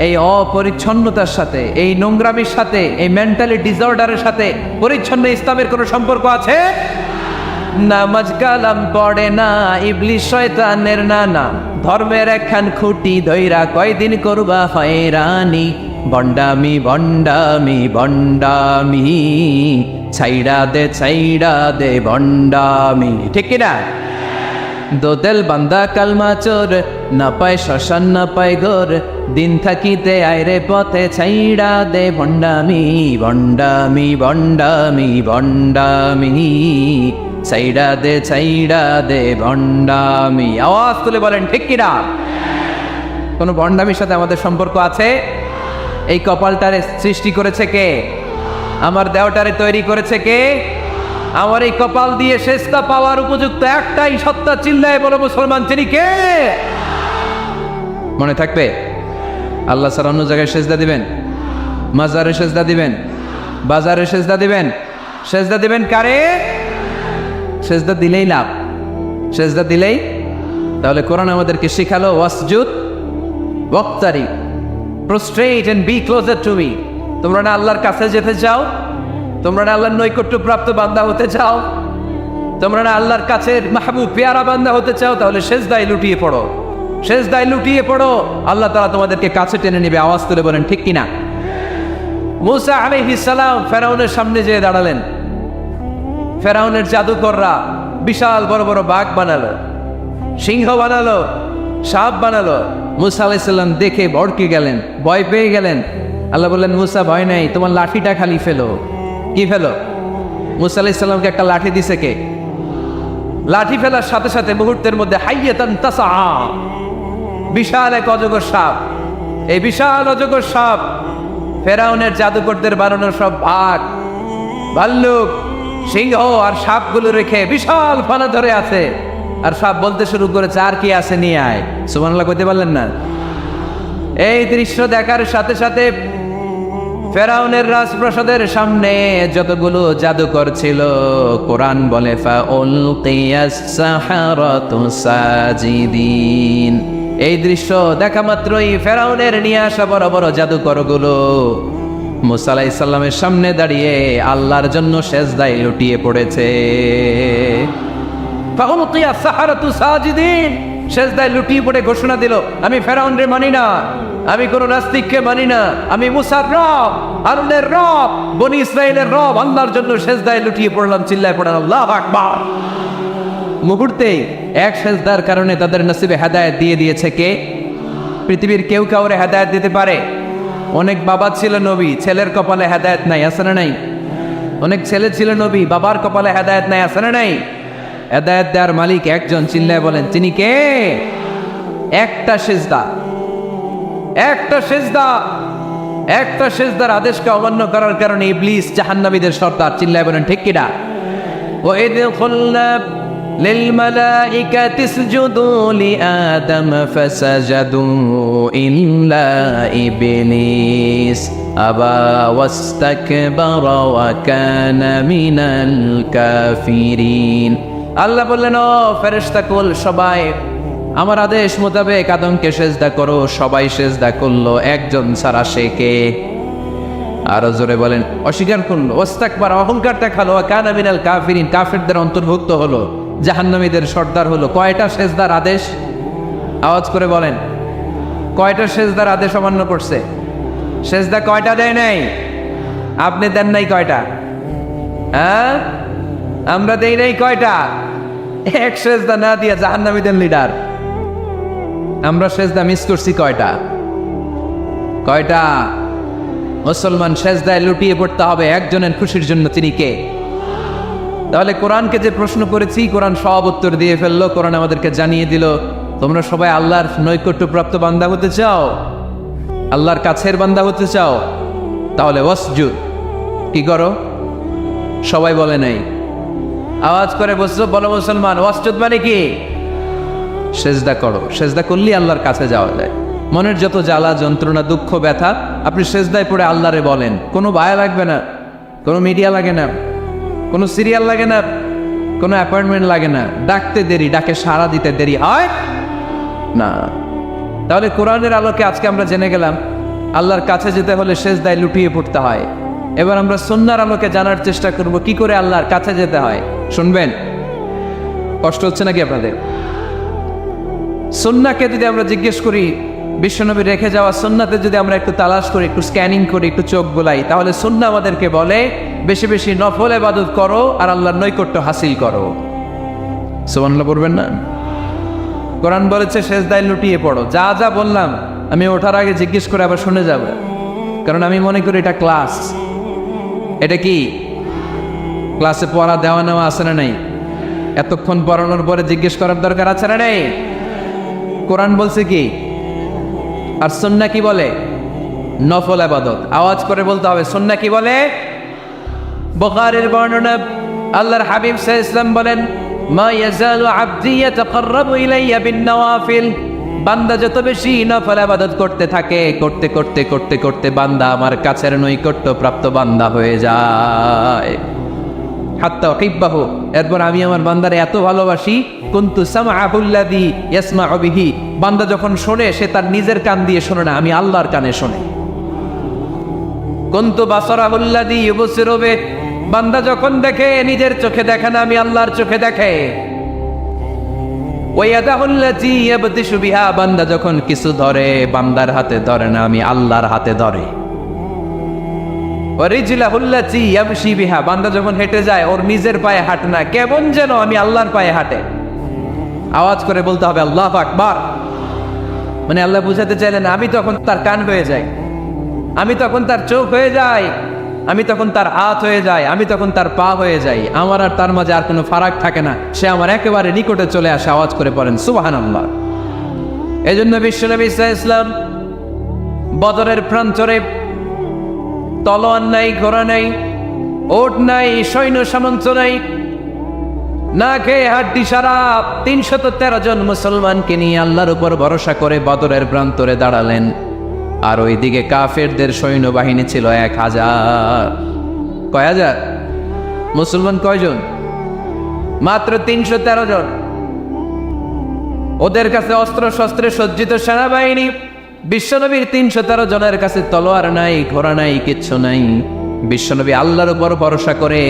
এই অপরিচ্ছন্নতার সাথে, এই নোংরামির সাথে, এই মেন্টালি ডিসঅর্ডারের সাথে পরিচ্ছন্ন ইসলামের কোনো সম্পর্ক আছে? নামাজ কালাম পড়ে না, ইবলিশ শয়তানের নানা, ধর্মের একখান খুঁটি ধইরা কয়দিন করবা হয়রানি, ভণ্ডামি ভণ্ডামি ভণ্ডামি, ছাইড়া দে ভণ্ডামি। ঠিক কিনা? দোদেল বান্দা কালমা চোর, না পায় শ্মশান না পায় ঘোর, দিন থাকিতে আয়রে পথে ছাইড়া দে ভণ্ডামি, ভণ্ডামি ভণ্ডামি ভণ্ডামি, ছাইড়া দে ভণ্ডামি। আওয়াজ তুলে বলেন ঠিক কিনা? কোন ভণ্ডামির সাথে আমাদের সম্পর্ক আছে? এই কপালটারে সৃষ্টি করেছে কে? আমার দেহটারে তৈরি করেছে কে? আমার এই কপাল দিয়ে সেজদা পাওয়ার উপযুক্ত একটাই সত্তা। চিল্লায় বলো মুসলমান, তিনি কে? মনে থাকবে? আল্লাহ ছাড়া অন্য জায়গায় সেজদা দিবেন? মাজারে সেজদা দিবেন? বাজারে সেজদা দিবেন? সেজদা দিবেন কারে? সেজদা দিলেই লাভ, সেজদা দিলেই। তাহলে কোরআন আমাদেরকে শিখালো ওয়াসজুদ ওয়াক্তারিব, prostrate and be closer to me. তোমরা না আল্লাহর কাছে যেতে চাও? তোমরা না আল্লাহর নৈকট্য প্রাপ্ত বান্দা হতে চাও? তোমরা না আল্লাহর কাছে মাহবুব পেয়ারা বান্দা হতে চাও? তাহলে সেজদায় লুটিয়ে পড়ো, সেজদায় লুটিয়ে পড়ো। আল্লাহ তাআলা তোমাদেরকে কাছে টেনে নেবে। আওয়াজ তুলে বলেন ঠিক কিনা? মূসা আলাইহিস সালাম ফেরাউনের সামনে যেয়ে দাঁড়ালেন। ফেরাউনের জাদুকররা বিশাল বড় বড় বাঘ বানালো, সিংহ বানালো, সাপ বানালো। মূসা আলাইহিস সালাম দেখে ভড়কে গেলেন, ভয় পেয়ে গেলেন। আল্লাহ বললেন, মূসা ভয় নাই, তোমার লাঠিটা খালি ফেলো। কি ফেলো? মূসা আলাইহিস সালামকে একটা লাঠি দিছে কে? লাঠি ফেলার সাথে সাথে মুহূর্তের মধ্যে হাইয়াতান তাসআ, বিশাল এক অজগর সাপ। এই বিশাল অজগর সাপ ফেরাউনের জাদুকরদের বানানোর সব ভাগ, ভাল্লুক, সিংহ আর সাপগুলো রেখে বিশাল ফানা ধরে আছে, আর সাপ বলতে শুরু করেছে, আর কি আছে নিয়ে আয়। সুবহানাল্লাহ কইতে পারলেন না? এই দৃশ্য দেখার সাথে সাথে ফেরাউনের রাজপ্রাসাদের সামনে যতগুলো জাদুকর ছিল, কোরআন বলে ফাউলকিয়াস সাহারাতু সাজিদিন। এই দৃশ্য দেখা মাত্রই ফেরাউনের নিয়ে আসা বড় বড় জাদুকরগুলো মুসা আলাইহিস সালামের সামনে দাঁড়িয়ে আল্লাহর জন্য সেজদায় লুটিয়ে পড়েছে। ফাউলকিয়াস সাহারাতু সাজিদিন, সেজদায় লুটিয়ে পড়ে ঘোষণা দিল, আমি ফেরাউনরে মানি না, আমি কোন নাস্তিককে মানি না, আমি মুসার রব, হারুনের রব, বনি ইসরাইলের রব, আল্লাহর জন্য সেজদায় লুটিয়ে পড়লাম। চিল্লায় পড়েন আল্লাহু আকবার। মুহূর্তেই এক সেজদার কারণে তাদের নসিবে হেদায়েত দিয়ে দিয়েছে কে? পৃথিবীর কেউ কাউরে হেদায়েত দিতে পারে? অনেক বাবা ছিল নবী, ছেলের কপালে হেদায়েত নাই, আছে না নাই? অনেক ছেলে ছিল নবী, বাবার কপালে হেদায়েত নাই, আছে না নাই? হেদায়েত দেওয়ার মালিক একজন, চিল্লায় বলেন তিনি কে? একটা সেজদা, একটা সেজদা, একটা সেজদার আদেশকে অমান্য করার কারণে ইবলিস জাহান্নামীদের সর্দার। চিল্লায় বলেন ঠিক কিনা? ওয়াইদ কুলনা লিল মালাইকাতি ইসজুদু লিআদম ফাসাজাদু ইল্লা ইবলিস আবা ওয়াস্তাকবারা ওয়া কানা মিনাল কাফিরিন। আল্লাহ বললেন, ও ফেরেশতাকুল সবাই আমার আদেশ মোতাবেক আদমকে সেজদা করো। সবাই সেজদা করলো, একজন ছাড়া, সে কে? আরো জোরে বলেন। অস্বীকার করলো, ওয়াস্তাকবার, অহংকার দেখালো, কানা মিনাল কাফিরিন, কাফিরদের অন্তর্ভুক্ত হলো, জাহান্নামীদের সর্দার হলো। কয়টা সেজদার আদেশ? আওয়াজ করে বলেন, কয়টা সেজদার আদেশ অমান্য করছে? সেজদা কয়টা দেয় নাই? আপনি দেন নাই কয়টা? হ্যাঁ, আমরা দেই নাই কয়টা? এক সেজদা না দিয়া জাহান্নামীদের লিডার। আমরা সেজদা মিস করছি কয়টা? কয়টা? মুসলমান সেজদায় লুটিয়ে পড়তে হবে একজনের খুশির জন্য, তিনি কে? তাহলে কোরআনকে যে প্রশ্ন করেছি, কোরআন সব উত্তর দিয়ে ফেললো। কোরআন আমাদেরকে জানিয়ে দিল, তোমরা সবাই আল্লাহর নৈকট্যপ্রাপ্ত বান্দা হতে চাও, আল্লাহর কাছের বান্দা হতে চাও, তাহলে ওয়াসজুদ, কি করো? সবাই বলে নাই, আওয়াজ করে বলো মুসলমান, ওয়াসজুদ মানে কি? সেজদা করো। সেজদা করলেই আল্লাহর কাছে যাওয়া যায়। মনের যত জ্বালা যন্ত্রণা দুঃখ ব্যথা আপনি সেজদায় পড়ে আল্লাহরে বলেন। কোনো ভায়া লাগবে না, কোনো মিডিয়া লাগে না, কোনো সিরিয়াল লাগে না, কোনো অ্যাপয়েন্টমেন্ট লাগে না, ডাকতে দেরি, ডাকে সাড়া দিতে দেরি হয় না। তাহলে কোরআনের আলোকে আজকে আমরা জেনে গেলাম আল্লাহর কাছে যেতে হলে সেজদায় লুটিয়ে পড়তে হয়। এবার আমরা সুন্নাহর আলোকে জানার চেষ্টা করব কি করে আল্লাহর কাছে যেতে হয়। শুনবেন? কষ্ট হচ্ছে নাকি আপনাদের? সুন্নাহকে যদি আমরা জিজ্ঞেস করি, বিশ্বনবী রেখে যাওয়া সুন্নাতে যদি আমরা একটু তালাশ করি, একটু স্ক্যানিং করি, একটু চোখ বোলাই, তাহলে সুন্নাহ আমাদেরকে বলে বেশি বেশি নফল ইবাদত করো আর আল্লাহর নৈকট্য হাসিল করো। সুবহানাল্লাহ পড়বেন না? কোরআন বলেছে সেজদায় লুটিয়ে পড়ো। যা যা বললাম আমি ওঠার আগে জিজ্ঞেস করে আবার শুনে যাব, কারণ আমি মনে করি এটা ক্লাস। এটা কি ক্লাসে পড়া দেওয়া নেওয়া আছে না নাই? এতক্ষণ পড়ানোর পরে জিজ্ঞেস করার দরকার আছে না নাই? কোরআন বলছে কি আর সুন্নাহ কি বলে? নফল ইবাদত। আওয়াজ করে বলতে হবে, সুন্নাহ কি বলে? বুখারীর বর্ণনা, আল্লাহর হাবিব সাল্লাল্লাহু আলাইহি ওয়াসাল্লাম বলেন, মা ইয়াজালু আবদি ইয়াতাকাররাবু ইলাইয়া বিন-নওয়াফিল, বান্দা যত বেশি নফল ইবাদত করতে থাকে, করতে করতে করতে করতে বান্দা আমার কাছের নৈকট্য প্রাপ্ত বান্দা হয়ে যায়। হাত্তা উহিব্বাহু, এরপর আমি আমার বান্দারে এত ভালোবাসি, কুনতু সামআহুল্লাযী ইয়াসমাউ বিহি, বান্দা যখন শোনে সে তার নিজের কান দিয়ে শোনে না, আমি আল্লাহর কানে শোনে। কুনতু বাসারাহুল্লাযী ইউবসিরু বিহি, বান্দা যখন দেখে নিজের চোখে দেখে না, আমি আল্লাহর চোখে দেখে। ওয়া ইয়াদাহুল্লাযী ইয়াবতিশু বিহা, বান্দা যখন কিছু ধরে বান্দার হাতে ধরে না, আমি আল্লাহর হাতে ধরে। ওয়া রিজলাহুল্লাযী ইয়ামশি বিহা, বান্দা যখন হেঁটে যায় ওর নিজের পায়ে হাঁটে না, কেমন যেন আমি আল্লাহর পায়ে হাঁটে। আওয়াজ করে বলতে হবে আল্লাহু আকবার। মানে আল্লাহ বুঝাতে চাইলেন আমি তখন তার কান হয়ে যাই, আমি তখন তার চোখ হয়ে যাই, আমি তখন তার হাত হয়ে যাই, আমি তখন তার পা হয়ে যাই। আমার আর তার মাঝে আর কোনো ফারাক থাকে না, সে আমার একেবারে নিকটে চলে আসে। আওয়াজ করে পড়েন সুবহানাল্লাহ। এই জন্য বিশ্বনবী সাল্লাল্লাহু আলাইহি ওয়াসাল্লাম বদরের প্রান্তরে তলোয়ার নাই, ঘোড়া নাই, ওট নাই, সৈন্য সামন্ত নাই, না খেয়ে হাড্ডি সারা 313 জন মুসলমানকে নিয়ে আল্লাহর উপর ভরসা করে বদরের প্রান্তরে দাঁড়ালেন। আর ওইদিকে কাফেরদের সৈন্যবাহিনী ছিল 1000। কয় হাজার? মুসলমান কয়জন? মাত্র 313 জন। ওদের কাছে অস্ত্র শস্ত্রে সজ্জিত সেনাবাহিনী। বিশ্বনবীর 313 জনের কাছে তলোয়ার নাই, ঘোড়া নাই, কিচ্ছু নাই। বিশ্বনবী আল্লাহর উপর ভরসা করে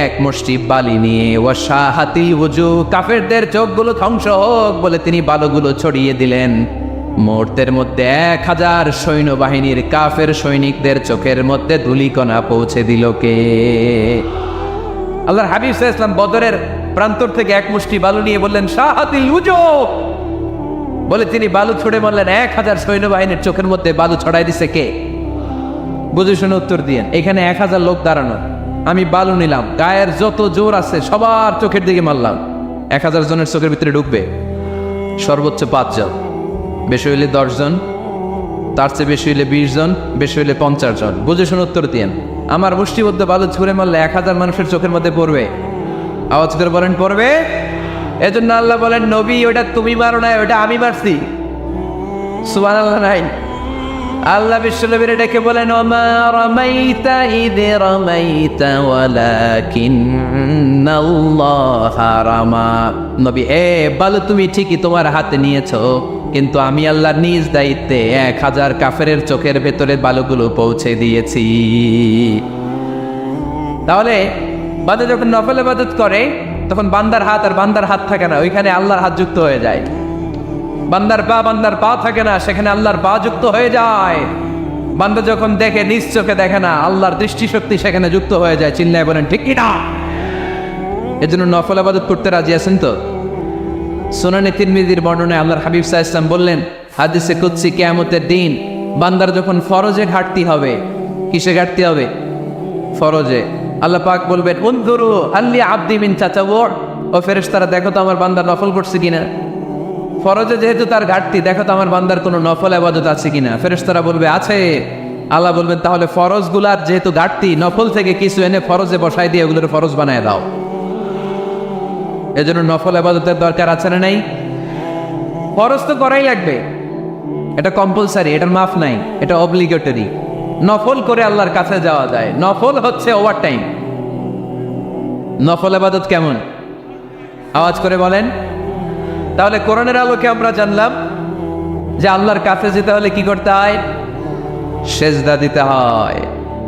এক মুষ্টি বালি নিয়ে ওয়াশাহাতিল ওযু, কাফেরদের চোখগুলো ধ্বংস হোক বলে তিনি বালুগুলো ছড়িয়ে দিলেন। মুহূর্তের মধ্যে 1000 সৈন্যবাহিনীর কাফের সৈনিকদের চোখের মধ্যে ধূলিকণা পৌঁছে দিল কে? আল্লাহর হাবিব সাল্লাল্লাহু আলাইহি ওয়াসাল্লাম বদরের প্রান্তর থেকে এক মুষ্টি বালু নিয়ে বললেন শাহাতিল ওযু, বলে তিনি বালু ছুড়ে মারলেন। 1000 সৈন্যবাহিনীর চোখের মধ্যে বালু ছড়াই দিছে কে? বুঝে শুনে উত্তর দিয়েন। এখানে 1000 লোক দাঁড়ানো, আমি বালু নিলাম, গায়ের যত জোর আছে সবার চোখের দিকে মারলাম। 1000 জনের চোখের ভিতরে ঢুকবে সর্বোচ্চ 5 জন, বেশি হইলে 10 জন, তার চেয়ে বেশি হইলে 20 জন, বেশি হইলে 50 জন। বুঝে শুনে উত্তর দিয়েন। আমার মুষ্টিবদ্ধ বালু ছুঁড়ে মারলে 1000 মানুষের চোখের মধ্যে পড়বে? আওয়াজ করে বলেন পড়বে। এজন্য আল্লাহ বলেন নবী ওটা তুমি মারো না, ওটা আমি মারছি। সুবহানাল্লাহ নাই? আল্লাহ বিশ্বনবীর ডেকে বলেন ওমা রামাইতা ইয রামাইতা ওয়ালাকিন্নাল্লাহা রামা। নবী বালু তুমি ঠিকই তোমার হাতে নিয়েছো, কিন্তু আমি আল্লাহর নিজ দায়িত্বে 1000 কাফেরের চোখের ভেতরে বালুগুলো পৌঁছে দিয়েছি। তাহলে বান্দা যখন নফল ইবাদত করে তখন বান্দার হাত আর বান্দার হাত থাকে না, ওইখানে আল্লাহর হাত যুক্ত হয়ে যায়। বান্দার পা থাকে না, সেখানে আল্লাহর পা যুক্ত হয়ে যায়। বান্দা যখন দেখে নিজ চোখে দেখে না, আল্লাহর দৃষ্টিশক্তি সেখানে যুক্ত হয়ে যায়। চিল্লায় বলেন ঠিক কি না? এজন্য নফল ইবাদত করতে রাজি আছেন তো? সুনানে তিরমিজির বর্ণনায় আল্লাহর হাবিব সাল্লাল্লাহু আলাইহি ওয়াসাল্লাম বললেন হাদিসে কুদসি কিয়ামতের দিন বান্দার যখন ফরজে ঘাটতি হবে, কিসে ঘাটতি হবে? ফরজে। আল্লাহ পাক বলবেন উনজুরু আল্লি আব্দি মিন তাতাওয়ু, ও ফেরেশতারা দেখো তো আমার বান্দা নফল করছে কিনা। ফরজে যেহেতু তার ঘাটতি, দেখো তো আমার বান্দার কোনো নফল ইবাদত আছে কিনা। ফেরেশতারা বলবে আছে। আল্লাহ বলবেন তাহলে ফরজগুলার যেহেতু ঘাটতি, নফল থেকে কিছু এনে ফরজে বসাই দিয়ে ওগুলোর ফরজ বানায় দাও। এজন্য নফল ইবাদতের দরকার আছে না নাই? ফরজ তো করাই লাগবে, এটা কম্পালসারি, এটার মাফ নাই, এটা অব্লিগেটরি। নফল করে আল্লাহর কাছে যাওয়া যায়। নফল হচ্ছে ওভার টাইম। নফল ইবাদত কেমন? আওয়াজ করে বলেন। তাহলে কোরআনের আলোকে আমরা জানলাম যে আল্লাহর কাছে যেতে হলে কি করতে হয়? সেজদা দিতে হয়।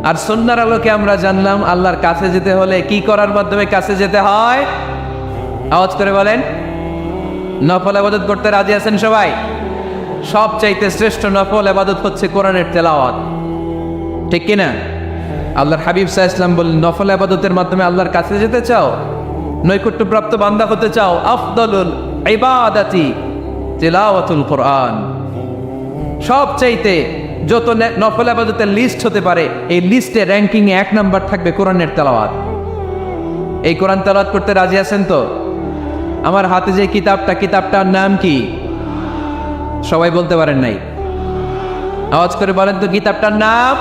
আর সুন্নাহর আলোকে আমরা জানলাম আল্লাহর কাছে যেতে হলে কি করার মাধ্যমে কাছে যেতে হয়? আওয়াজ করে বলেন। নফল ইবাদত করতে রাজি আছেন সবাই? সবচাইতে শ্রেষ্ঠ নফল ইবাদত হচ্ছে কোরআনের তেলাওয়াত, ঠিক কিনা? আল্লাহর হাবিব সাল্লাল্লাহু আলাইহি ওয়াসাল্লাম বলেন নফল ইবাদতের মাধ্যমে আল্লাহর কাছে যেতে চাও, নৈকট্যপ্রাপ্ত বান্দা হতে চাও, আফদলুল ইবাদাতি তিলাওয়াতুল কোরআন। সবচাইতে যত নফল ইবাদতের লিস্ট হতে পারে, এই লিস্টে র্যাঙ্কিং এ 1 নাম্বার থাকবে কোরআনের তেলাওয়াত। এই কোরআন তেলাওয়াত করতে রাজি আছেন তো? আমার হাতে যে কিতাবটার নাম কি? সবাই বলতে পারেন নাই? আওয়াজ করে বলেন তো কিতাবটার নাম।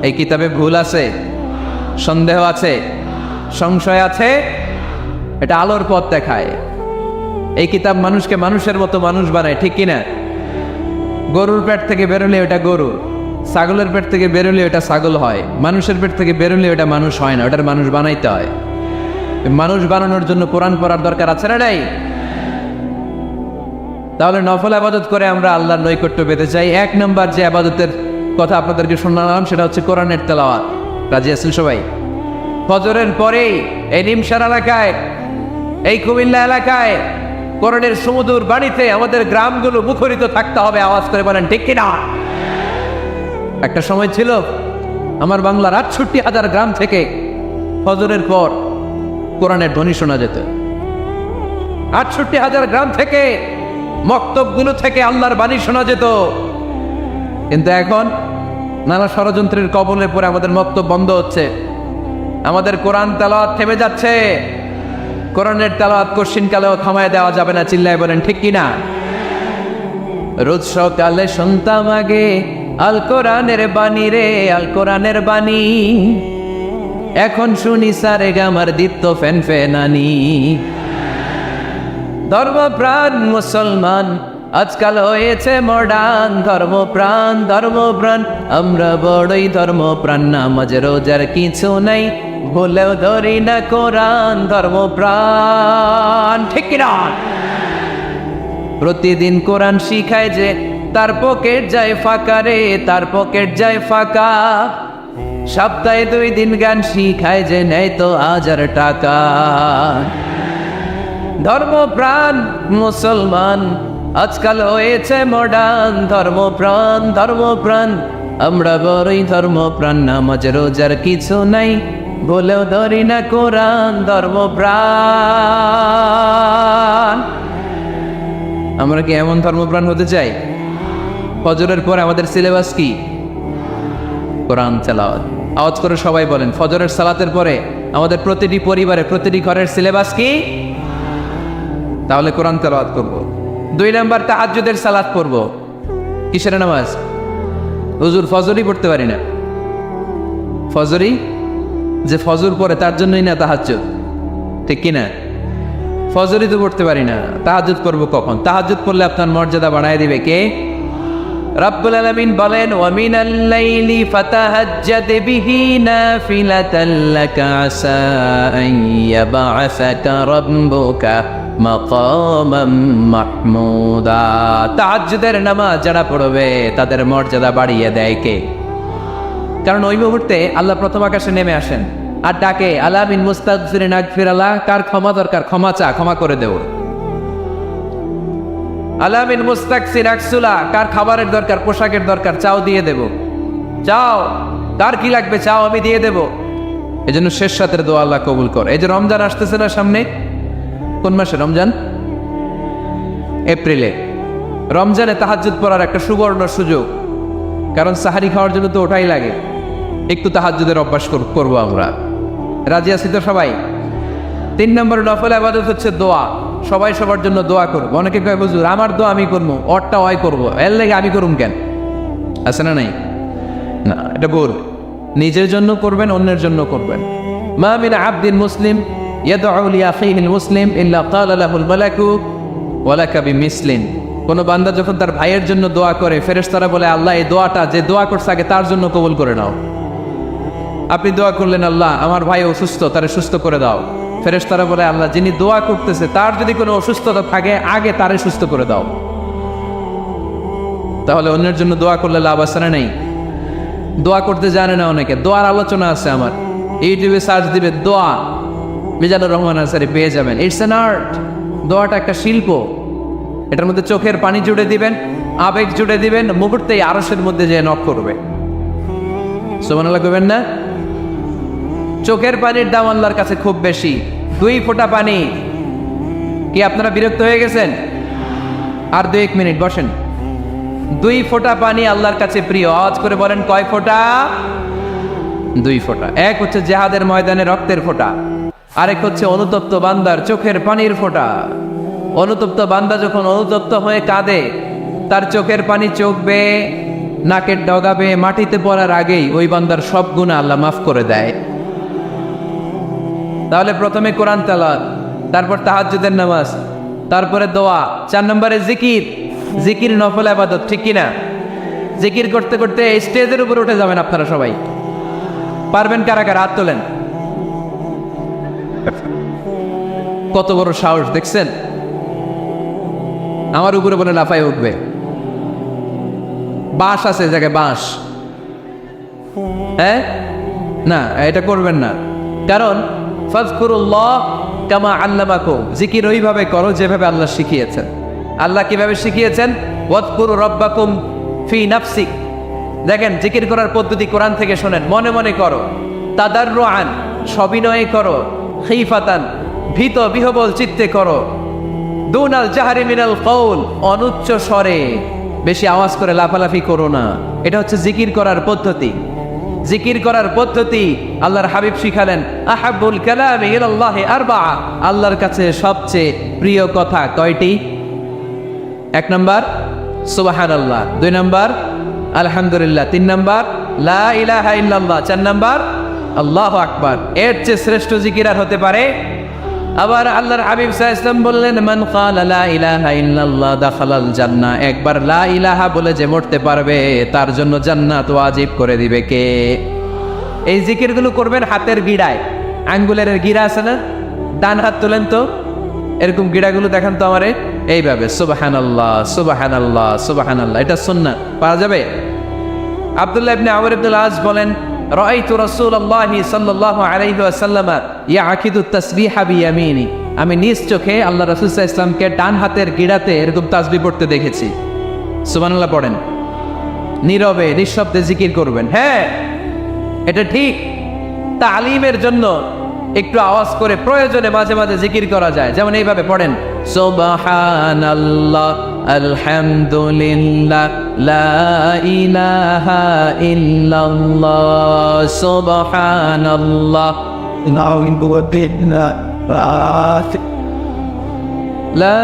এই কিতাবে ভুল আছে, সন্দেহ আছে, সংশয় আছে? এটা আলোর পথ দেখায়। এই কিতাব মানুষকে মানুষের মতো মানুষ বানায়, ঠিক কিনা? গরুর পেট থেকে বেরোলে ওটা গরু, ছাগলের পেট থেকে বেরোলে ওটা ছাগল হয়, মানুষের পেট থেকে বেরোলে ওটা মানুষ হয় না, ওটার মানুষ বানাইতে হয়। মানুষ বানানোর জন্য কোরআন পড়ার দরকার আছে না নাই? তাহলে নফল ইবাদত করে আমরা আল্লাহর নৈকট্য পেতে চাই। 1 নাম্বার যে ইবাদতের কথা আপনাদেরকে শোনালাম সেটা হচ্ছে কোরআনের তেলাওয়াত। রাজি আছেন সবাই? ফজরের পরেই এই নিমসার এলাকায়, এই কুমিল্লা এলাকায় কোরআনের সুমধুর বাণীতে আমাদের গ্রামগুলো মুখরিত থাকতে হবে। আওয়াজ করে বলেন ঠিক কিনা? একটা সময় ছিল আমার বাংলার 68,000 গ্রাম থেকে ফজরের পর কোরআনের ধ্বনি শোনা যেত। 68,000 গ্রাম থেকে, মক্তবগুলো থেকে আল্লাহর বাণী শোনা যেত। কিন্তু এখন নানা ষড়যন্ত্রের কবলে পড়ে আমাদের মক্তব বন্ধ হচ্ছে, আমাদের কোরআন তেলাওয়াত থেমে যাচ্ছে। কোরআনের তেলাওয়াত কশিনকালেও থামায় দেওয়া যাবে না। চিল্লায় বলেন ঠিক কিনা? রোজ সকালে শুনতাম আগে আল কোরআনের বাণী রে, আল কোরআনের বাণী। এখন শুনি সারে গামার দীপ্ত ফেন ফেনানি। ধর্মপ্রাণ মুসলমান আজকাল হয়েছে মডার্ন। ধর্মপ্রাণ ধর্মপ্রাণ আমরা বড়ই ধর্মপ্রাণ। নামাজ রোজার কিছু নাই, বলেও ধরি না কোরআন। ধর্মপ্রাণ ঠিক না? প্রতিদিন কোরআন শিখায় যে তার পকেট যায় ফাঁকা রে, তার পকেট যায় ফাঁকা। সপ্তাহে 2 দিন গান শিখায় যে নেয় তো 1000 টাকা। ধর্মপ্রাণ মুসলমান আজকাল হয়েছে মডার্ন। ধর্মপ্রাণ ধর্মপ্রাণ আমরা বড়ই ধর্মপ্রাণ। নামাজ রোজার কিছু নাই, বলেও ধরি না কোরআন। ধর্মপ্রাণ। আমরা কি এমন ধর্মপ্রাণ হতে চাই? ফজরের পর আমাদের সিলেবাস কি? কোরআন তেলাওয়াত। আওয়াজ করে সবাই বলেন, ফজরের সালাতের পরে আমাদের প্রতিটি পরিবারে প্রতিটি ঘরের সিলেবাস কি? তাহলে কোরআন তেলাওয়াত করব। 2 নাম্বার তাহাজ্জুদের সালাত পড়ব। কিসের নামাজ? হুজুর ফজরই পড়তে পারি না। ফজরই যে ফজর পড়ে তার জন্যই না তাহাজ্জুদ, ঠিক কিনা? ফজরই তো পড়তে পারি না, তাহাজ্জুদ করব কখন? তাহাজ্জুদ পড়লে আপনার মর্যাদা বাড়ায় দিবে কে? রব্বুল আলামিন বলেন, ওয়া মিনাল লাইলি ফাতাহাজ্জাদ বিহি নাফিলাতান লাকা আসা আন ইয়াবআসাকা রাব্বুকা মাকামাম মাহমুদা। তাহাজ্জুদের নামাজ যারা পড়বে তাদের মর্যাদা বাড়িয়ে দেয় কে? কারণ ওই মুহূর্তে আল্লাহ প্রথম আকাশে নেমে আসেন আর ডাকে, আলা মিন মুস্তাগফিরিন আগফিরাল্লাহ। কার ক্ষমা দরকার? ক্ষমা চা, ক্ষমা করে দেব। আলা মিন মুস্তাকসির আকসুলা। কার খাবারের দরকার, পোশাকের দরকার? চাও, দিয়ে দেব। চাও, কার কি লাগবে? চাও, আমি দিয়ে দেব। এই জন্য শেষ রাতের দোয়া আল্লাহ কবুল করে। এই যে রমজান আসতেছে না সামনে, কোন মাসে রমজান? এপ্রিলে। রমজানে তাহাজ্জুদ পড়ার একটা সুবর্ণ সুযোগ, কারণ সাহারি খাওয়ার জন্য তো ওটাই লাগে। একটু তাহাজ্জুদের অভ্যাস করব আমরা। রাজি আছি তো সবাই? 3 নম্বর নফল ইবাদত হচ্ছে দোয়া। সবাই সবার জন্য দোয়া করবো। অনেকে কয়, হুজুর আমার দোয়া আমি করবো, ওরটা ওই করবো, এর লেগে আমি করুম কেন? আছে না নাই? না, এটা ভুল। নিজের জন্য করবেন, অন্যের জন্য করবেন। মা মিন আবদিন মুসলিম ইয়াদউ লিআখিহিল মুসলিম ইল্লা ক্বালা লাহুল মালাকু ওয়া লাকা বিমিসলিন। কোন বান্দা যখন তার ভাইয়ের জন্য দোয়া করে, ফেরেশতারা বলে, আল্লাহ এই দোয়াটা যে দোয়া করছে আগে তার জন্য কবুল করে নাও। আপনি দোয়া করলেন, আল্লাহ আমার ভাই অসুস্থ, তারে সুস্থ করে দাও। ফেরেশতারা বলে, আল্লাহ যিনি দোয়া করতেছে তার যদি কোনো অসুস্থতা থাকে আগে তারে সুস্থ করে দাও। তাহলে অন্যের জন্য দোয়া করলে লাভ আছে না নেই? দোয়া করতে জানে না অনেকে। দোয়ার আলোচনা আছে আমার, ইউটিউবে সার্চ দিবে দোয়া, মিজানুর রহমান আনসারী, পেয়ে যাবেন। It's an art. দোয়াটা একটা শিল্প। এটার মধ্যে চোখের পানি জুড়ে দিবেন, আবেগ জুড়ে দিবেন, মুহূর্তেই আরশের মধ্যে যে নক করবে। সুবহানাল্লাহ কইবেন না? চোখের পানির দাম আল্লাহর কাছে খুব বেশি। 2 ফোঁটা পানি। কি আপনারা বিরক্ত হয়ে গেছেন? আর 2 মিনিট বসেন। 2 ফোঁটা পানি আল্লাহর কাছে প্রিয়। আওয়াজ করে বলেন, কয় ফোঁটা? 2 ফোঁটা। এক হচ্ছে জিহাদের ময়দানে রক্তের ফোঁটা, আরেক হচ্ছে অনুতপ্ত বান্দার চোখের পানির ফোঁটা। অনুতপ্ত বান্দা যখন অনুতপ্ত হয়ে কাঁদে, তার চোখের পানি চোখ বেয়ে, নাকের ডগা বেয়ে মাটিতে পড়ার আগেই ওই বান্দার সব গুনাহ আল্লাহ মাফ করে দেয়। তাহলে প্রথমে কোরআন তেলাওয়াত, তারপর তাহাজ্জুদের নামাজ, তারপরে দোয়া, 4 নম্বরে জিকির। জিকির নফল ইবাদত, ঠিক কিনা? জিকির করতে করতে স্টেজের উপর উঠে যাবেন আপনারা সবাই। পারবেন কারা কারা? হাত তোলেন। কত বড় সাহস দেখছেন? আমার উপরে বলে লাফাই উঠবে। বাঁশ আছে জায়গায়, বাঁশ। হ্যাঁ, না এটা করবেন না। কারণ ফাযকুরুল্লাহ কামা আল্লামাকুম। জিকির ওইভাবে করো যেভাবে আল্লাহ শিখিয়েছেন। আল্লাহ কিভাবে শিখিয়েছেন? ওয়াযকুরু রাব্বাকুম ফি নাফসিক। দেখেন, জিকির করার পদ্ধতি কোরআন থেকে শোনেন। মনে মনে করো, তাদাররুআন সবিনয়ে করো, খিফাতান ভীত বিহবল চিত্তে করো, দুনাল জাহরি মিনাল কওল অনুচ্চ স্বরে, বেশি আওয়াজ করে লাফালাফি করো না। এটা হচ্ছে জিকির করার পদ্ধতি। জিকির করার পদ্ধতি আল্লাহর হাবিব শিখালেন, আহাব্বুল কালামি ইলাল্লাহি আরবাআ। আল্লাহর কাছে সবচেয়ে প্রিয় কথা কয়টি? 1 নাম্বার সুবহানাল্লাহ, 2 নাম্বার আলহামদুলিল্লাহ। 3 নাম্বার লা ইলাহা ইল্লাল্লাহ। 4 নাম্বার আল্লাহু আকবার। এর চেয়ে শ্রেষ্ঠ জিকির আর হতে পারে? আবার আল্লাহর হাবিব সাল্লাল্লাহু আলাইহি ওয়াসাল্লাম বললেন, মান ক্বালা লা ইলাহা ইল্লাল্লাহ দাখালাল জান্নাহ। একবার লা ইলাহা বলে যে মরতে পারবে তার জন্য জান্নাত ওয়াজিব করে দিবে কে? এই জিকিরগুলো করবেন হাতের গিড়ায়, আঙ্গুলের গিড়া আছে না, ডান হাত তোলেন তো, এরকম গিড়াগুলো দেখান তো আমারে, এইভাবে সুবহানাল্লাহ সুবহানাল্লাহ সুবহানাল্লাহ। এটা সুন্নাহ, পারা যাবে? আব্দুল্লাহ ইবনে আমর ইবনুল আস বলেন, রাআইতু রাসূলুল্লাহি সাল্লাল্লাহু আলাইহি ওয়াসাল্লাম ইয়াকিদু তাসবিহা বিয়ামিনি। আমি নিজ চোখে আল্লাহ রাসূল সাল্লাল্লাহু আলাইহি ওয়াসাল্লামকে ডান হাতের গিড়াতে এরকম তাসবিহ পড়তে দেখেছি। সুবহানাল্লাহ পড়েন, নীরবে নিঃশব্দে জিকির করবেন। হ্যাঁ, এটা ঠিক। তালিমের জন্য একটু আওয়াজ করে প্রয়োজনে মাঝে মাঝে জিকির করা যায়, যেমন এইভাবে পড়েন, সুবহানাল্লাহ আলহামদুলিল্লাহ লা ইলাহা ইল্লাল্লাহ সুবহানাল্লাহ লা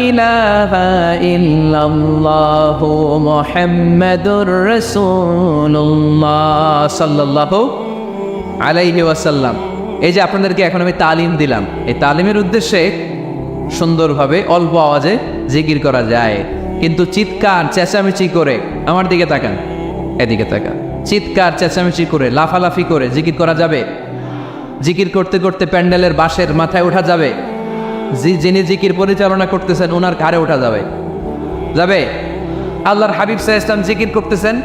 ইলাহা ইল্লাল্লাহ মুহাম্মাদুর রাসূলুল্লাহ সাল্লাল্লাহু আলাইহি ওয়াসাল্লাম। এই যে আপনাদেরকে এখন আমি তালিম দিলাম, এই তালিমের উদ্দেশ্যে সুন্দরভাবে অল্প আওয়াজে জিকির করা যায়, কিন্তু চিৎকার চেঁচামেচি করে, আমার দিকে তাকান, এদিকে তাকান, চিৎকার চেঁচামেচি করে লাফালাফি করে জিকির করা যাবে? জিকির করতে করতে প্যান্ডেলের বাঁশের মাথায় ওঠা যাবে? যিনি জিকির পরিচালনা করতেছেন ওনার ঘাড়ে ওঠা যাবে? যাবে? আল্লাহর হাবিব সাল্লাল্লাহু আলাইহি ওয়াসাল্লাম জিকির করতেছেন,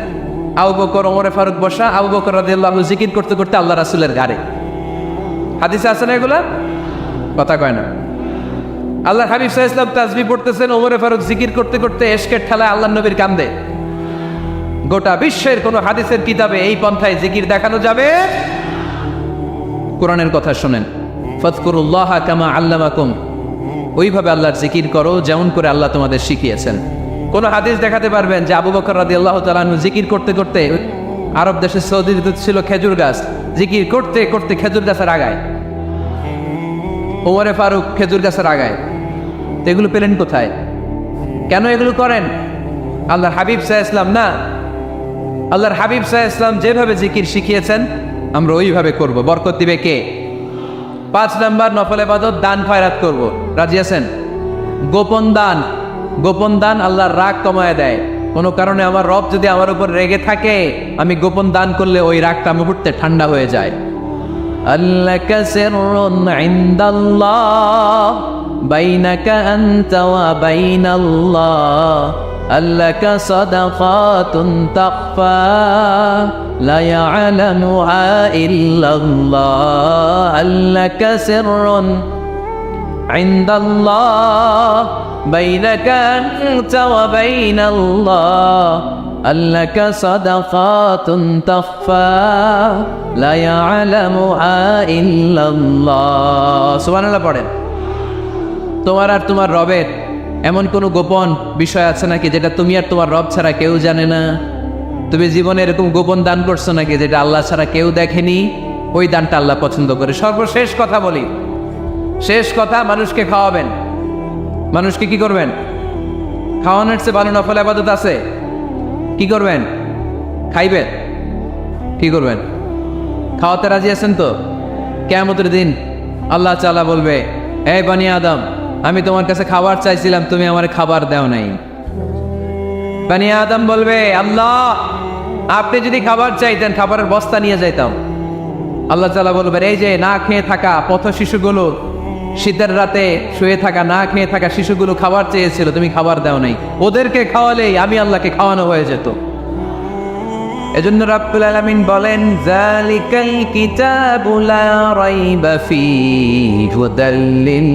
আবু বকর ওমর ফারুক বসা, আবু বকর রাদিয়াল্লাহু আনহু জিকির করতে করতে আল্লাহ রাসূলের ঘাড়ে। হাদিসে আছে না এগুলা? কথা কয় না। আল্লাহর হাবিব সাল্লাল্লাহু আলাইহি ওয়াসাল্লাম তাসবিহ পড়তেছেন, ওমর ফারুক জিকির করতে করতে এশকের ঠেলায় আল্লাহর নবীর কান্দে। গোটা বিশ্বের কোন হাদিসের কিতাবে এই পন্থায় জিকির দেখানো যাবে? কোরআনের কথা শুনেন, ফাযকুরুল্লাহ কামা আল্লামাকুম, ওইভাবে আল্লাহর জিকির করো যেমন করে আল্লাহ তোমাদের শিখিয়েছেন। কোন হাদিস দেখাতে পারবেন যে আবু বকর রাদিয়াল্লাহু তাআলা আনহু জিকির করতে করতে, আরব দেশে সৌদিতে ছিল খেজুর গাছ, জিকির করতে করতে খেজুর গাছের আগায়, ওমরে ফারুক খেজুর গাছের আগায়, তো এগুলো পেলেন কোথায়? কেন এগুলো করেন? আল্লাহর হাবিব সাল্লাল্লাহু আলাইহি ওয়াসাল্লাম না, আল্লাহর হাবিব সাল্লাল্লাহু আলাইহি ওয়াসাল্লাম যেভাবে জিকির শিখিয়েছেন আমরা ওইভাবে করব। বরকত দিবে কে? 5 নাম্বার নফল ইবাদত, দান খয়রাত করব। রাজি আছেন? গোপন দান, গোপন দান আল্লাহর রাগ কমায় দেয়। কোনো কারণে আমার রব যদি আমার উপর রেগে থাকে, আমি গোপন দান করলে ওই রাগটা মুহূর্তে ঠান্ডা হয়ে যায়। আল্লাকা সিররুন ইনদাল্লাহ বাইনাকা আনতা ওয়া বাইনাল্লাহ, আল্লাকা সাদাকাতুন তাখফা লা ইয়ালামুহা ইল্লাল্লাহ, আল্লাকা সিররুন ইনদাল্লাহ বাইনাকা আনতা ওয়া বাইনাল্লাহ, আল্লাকা সাদাকাতুন তাখফা লা ইয়ালামুহা ইল্লাল্লাহ। সুবহানাল্লাহ পড়েন। তোমার আর তোমার রবের এমন কোনো গোপন বিষয় আছে নাকি যেটা তুমি আর তোমার রব ছাড়া কেউ জানে না? তুমি জীবনে এরকম গোপন দান করছো নাকি যেটা আল্লাহ ছাড়া কেউ দেখেনি? ওই দানটা আল্লাহ পছন্দ করে। সর্বশেষ কথা বলি, শেষ কথা, মানুষকে খাওয়াবেন। মানুষকে কি করবেন? খাওয়ানোর চেয়ে ভালো নফল ইবাদত আছে? কি করবেন? খাইবেন। কি করবেন? খাওয়াতে রাজি আছেন তো? কিয়ামতের দিন আল্লাহ তাআলা বলবে, এই বনি আদম, আমি তোমার কাছে খাবার চাইছিলাম, তুমি আমার খাবার দাও নাই। বনি আদম বলবে, আল্লাহ আপনি যদি খাবার চাইতেন খাবারের বস্তা নিয়ে যাইতাম। আল্লাহ তাআলা বলবেন, এই যে না খেয়ে থাকা পথ শিশুগুলো, শীতের রাতে শুয়ে থাকা না খেয়ে থাকা শিশুগুলো খাবার চেয়েছিল, তুমি খাবার দাও নাই, ওদেরকে খাওয়ালেই আমি আল্লাহকে খাওয়ানো হয়ে যেত। এজন্য রাব্বুল আলামিন বলেন, যালিকাল কিতাবু লা রাইবা ফীহি হুদাল লিল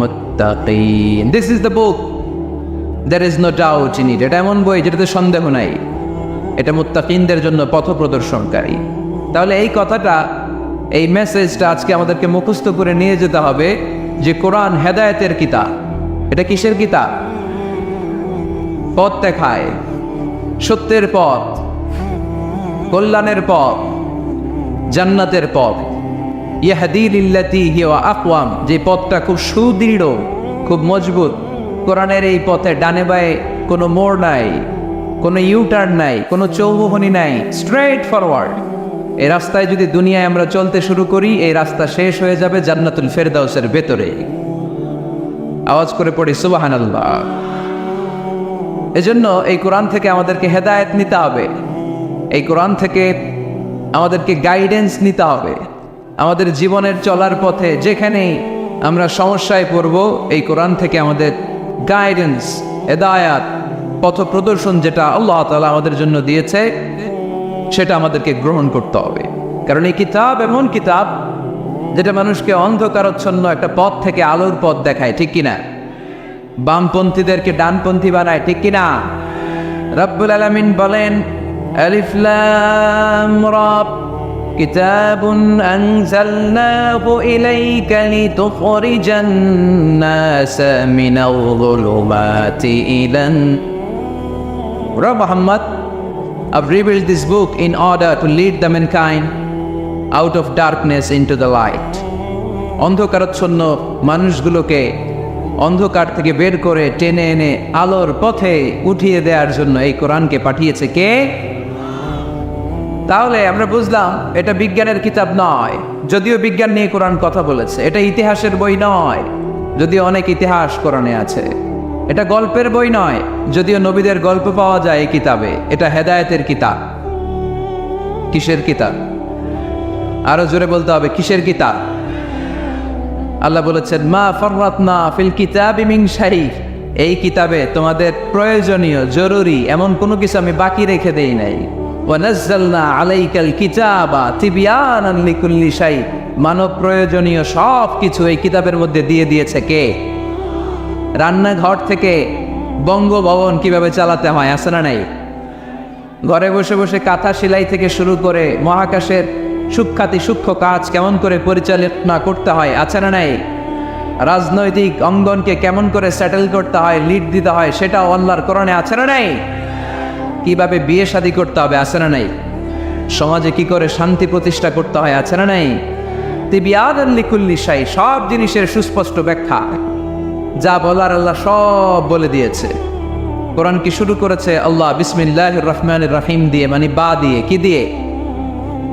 মুত্তাকিন। This is the book, there is no doubt in it। এটা এমন বই যেটাতে সন্দেহ নাই, এটা মুত্তাকিনদের জন্য পথ প্রদর্শনকারী। তাহলে এই কথাটা, এই মেসেজটা আজকে আমাদেরকে মুখস্থ করে নিয়ে যেতে হবে যে কোরআন হেদায়েতের কিতাব। এটা কিসের কিতাব? পথ দেখায়, সত্যের পথ, কল্যাণের পথ, জান্নাতের পথ। ইয়াহদি লিল্লাতি হিয়া আকওয়াম, যে পথটা খুব সুদৃঢ়, খুব মজবুত। কোরআনের এই পথে ডানে বায়ে কোনো মোড় নাই, কোনো ইউটার্ন নাই, কোনো চৌমুহনী নাই, স্ট্রেট ফরওয়ার্ড। এই রাস্তায় যদি দুনিয়ায় আমরা চলতে শুরু করি, এই রাস্তা শেষ হয়ে যাবে জান্নাতুল ফেরদাউসের ভেতরে। আওয়াজ করে পড়ি সুবহানাল্লাহ। এজন্য এই কোরআন থেকে আমাদেরকে হেদায়েত নিতে হবে, এই কোরআন থেকে আমাদেরকে গাইডেন্স নিতে হবে। আমাদের জীবনের চলার পথে যেখানেই আমরা সমস্যায় পড়ব, এই কোরআন থেকে আমাদের গাইডেন্স, হেদায়াত, পথ প্রদর্শন যেটা আল্লাহ তাআলা আমাদের জন্য দিয়েছে, সেটা আমাদেরকে গ্রহণ করতে হবে। কারণ এই কিতাব এমন কিতাব যেটা মানুষকে অন্ধকারচ্ছন্ন একটা পথ থেকে আলোর পথ দেখায়, ঠিক কিনা? বামপন্থীদেরকে ডানপন্থী বানায়, ঠিক কিনা? রব্বুল আলামিন বলেন, আলিফ লাম রা কিতাবুন আনজালনাহু ইলাইকা লিতুখরিজান নাসা মিনাল যুলুমাতি ইলান। Muhammad, I've revealed this book in order to lead the mankind out of darkness into the light. অন্ধকারাচ্ছন্ন মানুষগুলোকে অন্ধকার থেকে বের করে টেনে এনে আলোর পথে উঠিয়ে দেওয়ার জন্য এই কোরআনকে পাঠিয়েছে কে? তাহলে আমরা বুঝলাম এটা বিজ্ঞানের কিতাব নয়, যদিও বিজ্ঞান নিয়ে কোরআন কথা বলেছে। এটা ইতিহাসের বই নয়, যদিও অনেক ইতিহাস কোরআনে আছে। এটা গল্পের বই নয়, যদিও নবীদের গল্প পাওয়া যায় এই কিতাবে। এটা হেদায়েতের কিতাব। কিসের কিতাব? আরো জোরে বলতে হবে, কিসের কিতাব? আল্লাহ বলেছেন, মা ফাররাতনা ফিল কিতাবি মিন শাই। এই কিতাবে তোমাদের প্রয়োজনীয়, জরুরি এমন কোনো কিছু আমি বাকি রেখে দেই নাই। ওয়া নাযালনা আলাইকাল কিতাবা তিবয়ানান লিকুল্লি শাই। মানব প্রয়োজনীয় সব কিছু এই কিতাবের মধ্যে দিয়ে দিয়েছে কে? রান্নাঘর থেকে বঙ্গভবন কিভাবে চালাতে হয়, আছে না নাই? ঘরে বসে বসে কাঁথা সেলাই থেকে শুরু করে মহাকাশের সূক্ষ্মাতি সূক্ষ্ম কাজ কেমন করে পরিচালনা করতে হয়, আছে না নাই? রাজনৈতিক অঙ্গনকে কেমন করে সেটেল করতে হয়, লিড দিতে হয়, সেটাও আল্লাহর কোরআনে আছে না নাই? কিভাবে বিয়ে শাদী করতে হবে, আছে না নাই? সমাজে কি করে শান্তি প্রতিষ্ঠা করতে হয়, আছে না নাই? তিবয়ানান লিকুল্লি শাই, সব জিনিসের সুস্পষ্ট ব্যাখ্যা। যা বলার আল্লাহ সব বলে দিয়েছে। কোরআন কি শুরু করেছে আল্লাহ বিসমিল্লাহির রহমানির রহিম দিয়ে, মানে বা দিয়ে। কি দিয়ে?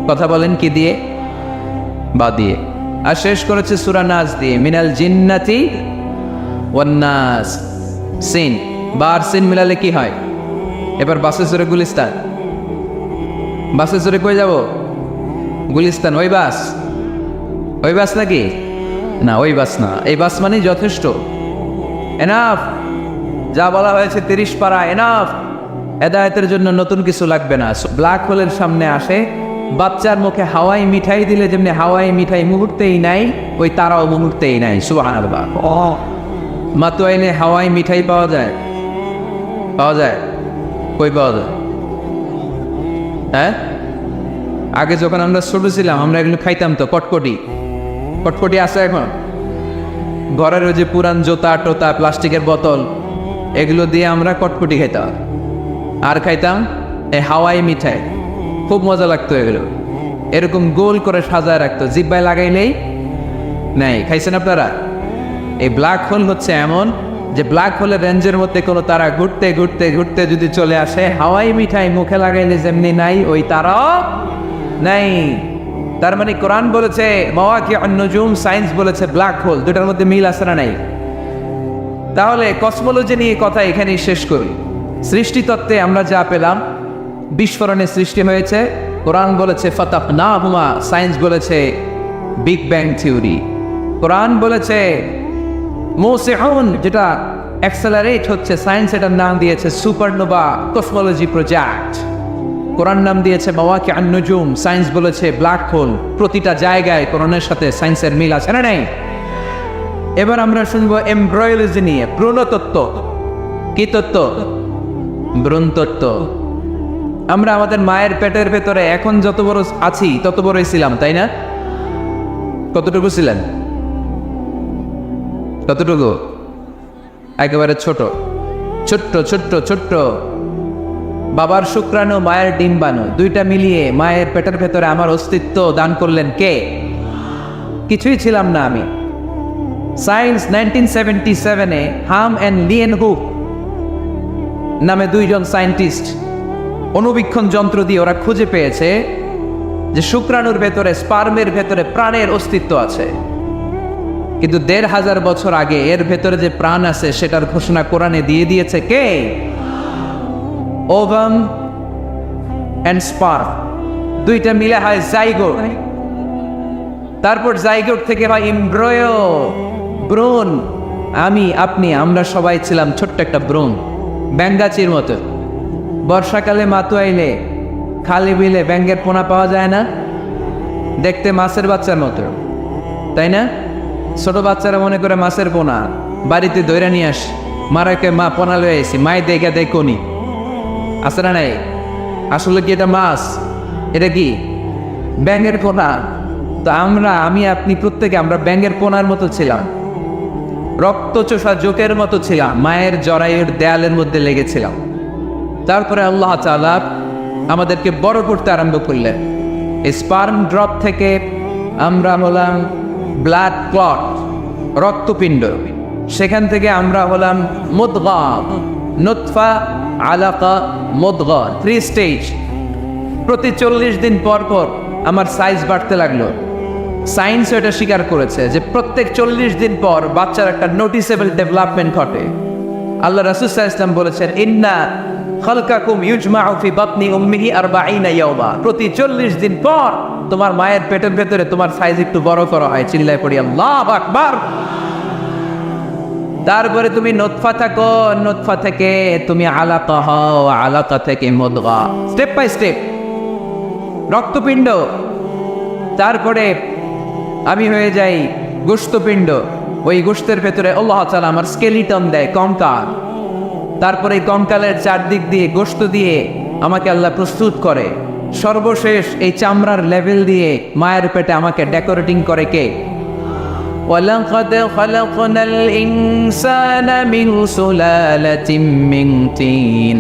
কথা বলেন, কি দিয়ে? বা দিয়ে। আর শেষ করেছে সূরা নাস দিয়ে, মিনাল জিন্নাতি ওয়ান নাস। সিন, বার সিন মিলালে কি হয়? এবার বাসে চড়ে গুলিস্তান। বাসে চড়ে কই যাব? গুলিস্তান। ওই বাস? ওই বাস নাকি? না, ওই বাস না। এই বাস মানে যথেষ্ট, এনাফ। যা বলা হয়েছে 30 পারা এনাফ। হেদায়েতের জন্য নতুন কিছু লাগবে না। ব্ল্যাক হোলের সামনে আসে, বাচ্চার মুখে হাওয়াই মিঠাই দিলে যেমনি হাওয়াই মিঠাই মুহূর্তেই নাই, ওই তারাও মুহূর্তেই নাই। সুবহানাল্লাহ। মাতুয়াইনে হাওয়াই মিঠাই পাওয়া যায়? পাওয়া যায়? কই পাওয়া যায়? হ্যাঁ, আগে যখন আমরা ছোট ছিলাম আমরা এগুলো খাইতাম তো। কটকটি, কটকটি আছে এখন? ঘরের ওই যে পুরান জোতা টোতা, প্লাস্টিকের বোতল, এগুলো দিয়ে আমরা কটকটি খাইতাম। আর খাইতাম এই হাওয়াই মিঠাই, খুব মজা লাগতো। এগুলো এরকম গোল করে সাজায় রাখতো, জিব্বায় লাগাইলেই নাই। খাইছেন আপনারা? এই ব্ল্যাক হোল হচ্ছে এমন যে ব্ল্যাক হোলের রেঞ্জের মধ্যে কোনো তারা ঘুরতে ঘুরতে ঘুরতে যদি চলে আসে, হাওয়াই মিঠাই মুখে লাগাইলে যেমনি নাই, ওই তারাও নাই। তার মানে কোরআন বলেছে মাওয়াকিউন নুজুম, সায়েন্স বলেছে ব্ল্যাক হোল। দুটার মধ্যে মিল আছে না নাই? তাহলে কসমোলজি নিয়ে কথা এখানেই শেষ করি। সৃষ্টিতত্ত্বে আমরা যা পেলাম, বিস্ফোরণে সৃষ্টি হয়েছে। কোরআন বলেছে ফাতাহনাহুমা, সায়েন্স বলেছে বিগ ব্যাং থিওরি। কোরআন বলেছে মুসিউন, যেটা অ্যাক্সেলারেট হচ্ছে, সায়েন্স এটার নাম দিয়েছে সুপারনোভা কসমোলজি প্রজেক্ট। কোরআন নাম দিয়েছে মাওয়াকিউন নুজুম, সায়েন্স বলেছে ব্ল্যাক হোল। প্রতিটা জায়গায় কোরআনের সাথে সায়েন্সের মিল আছে না নাই? এবার আমরা শুনবো এমব্রয়োলজি নিয়ে, ভ্রূণতত্ত্ব। কি তত্ত্ব? ভ্রূণতত্ত্ব। আমরা আমাদের মায়ের পেটের ভেতরে এখন যত বড় আছি তত বড়ই ছিলাম, তাই না? কতটুকু ছিলেন? কতটুকু? একেবারে ছোট, ছোট্ট ছোট্ট ছোট্ট। বাবার শুক্রাণু, মায়ের ডিম্বাণু, দুইটা মিলিয়ে মায়ের পেটের ভেতরে আমার অস্তিত্ব দান করলেন কে? কিছুই ছিলাম না আমি। সায়েন্স 1977-এ হাম অ্যান্ড লিয়েনহুক নামে দুইজন সায়েন্টিস্ট অণুবীক্ষণ যন্ত্র দিয়ে ওরা খুঁজে পেয়েছে যে শুক্রাণুর ভেতরে, স্পার্মের ভেতরে প্রাণের অস্তিত্ব আছে। কিন্তু ১৫০০ বছর আগে এর ভেতরে যে প্রাণ আছে সেটার ঘোষণা কোরআনে দিয়ে দিয়েছে কে? ওভাম অ্যান্ড স্পার্ম, দুইটা মিলে হয় জাইগোট। তারপর জাইগোট থেকে হয় এমব্রয়ো, ভ্রূণ। আমি, আপনি, আমরা সবাই ছিলাম ছোট্ট একটা ভ্রূণ, ব্যাঙ্গাচির মতো। বর্ষাকালে মাতু আইলে খালি বিলে ব্যাঙ্গের পোনা পাওয়া যায় না? দেখতে মাছের বাচ্চার মতো, তাই না? ছোট বাচ্চারা মনে করে মাছের পোনা, বাড়িতে দইরা নিয়ে আস, মারাকে মা পোনা লয়ে আসি, মায় দেখা দেয় কনি, আছে না নাই? আসলে কি এটা মাছ? এটা কি ব্যাঙের পোনা? তো আমরা, আমি, আপনি, প্রত্যেকে আমরা ব্যাঙের পোনার মতো ছিলাম, রক্তচোষা জোকের মতো ছিলাম, মায়ের জরায়ুর দেয়ালের মধ্যে লেগেছিলাম। তারপরে আল্লাহ তাআলা আমাদেরকে বড় করতে আরম্ভ করলেন। স্পার্ম ড্রপ থেকে আমরা হলাম ব্লাড ক্লট, রক্তপিণ্ড। সেখান থেকে আমরা হলাম মুদগা, নুতফা, আলাকা, মুদগা, 3 স্টেজ। প্রতি 40 দিন পর পর আমার সাইজ বাড়তে লাগলো। সায়েন্স এটা স্বীকার করেছে যে প্রত্যেক 40 দিন পর বাচ্চার একটা নোটিসেবল ডেভেলপমেন্ট ঘটে। আল্লাহ রাসূল সাল্লাল্লাহু আলাইহি ওয়াসাল্লাম বলেছেন, ইন্না খালকাকুম ইউজমাউ ফি বাতনি উম্মিহি 40 ইয়াওমা। প্রতি 40 দিন পর তোমার মায়ের পেটের ভেতরে তোমার সাইজ একটু বড় করা হয়। চিল্লায় পড়ি আল্লাহু আকবার। তারপরে তুমি নুতফা থাকো, নুতফা থেকে তুমি আলাকা হও, আলাকা থেকে মুদগা, স্টেপ বাই স্টেপ রক্তপিণ্ড। তারপরে আমি হয়ে যাই গোশতপিণ্ড। ওই গোশতের ভেতরে আল্লাহ তাআলা আমার স্কেলিটন দেয়, কঙ্কাল। তারপরে এই কঙ্কালের চারদিক দিয়ে গোশত দিয়ে আমাকে আল্লাহ প্রস্তুত করে। সর্বশেষ এই চামড়ার লেভেল দিয়ে মায়ের পেটে আমাকে ডেকোরেটিং করে কে? ওয়ালাকাদ খালাকনাল ইনসানা মিন সুলালাতিন মিন তিন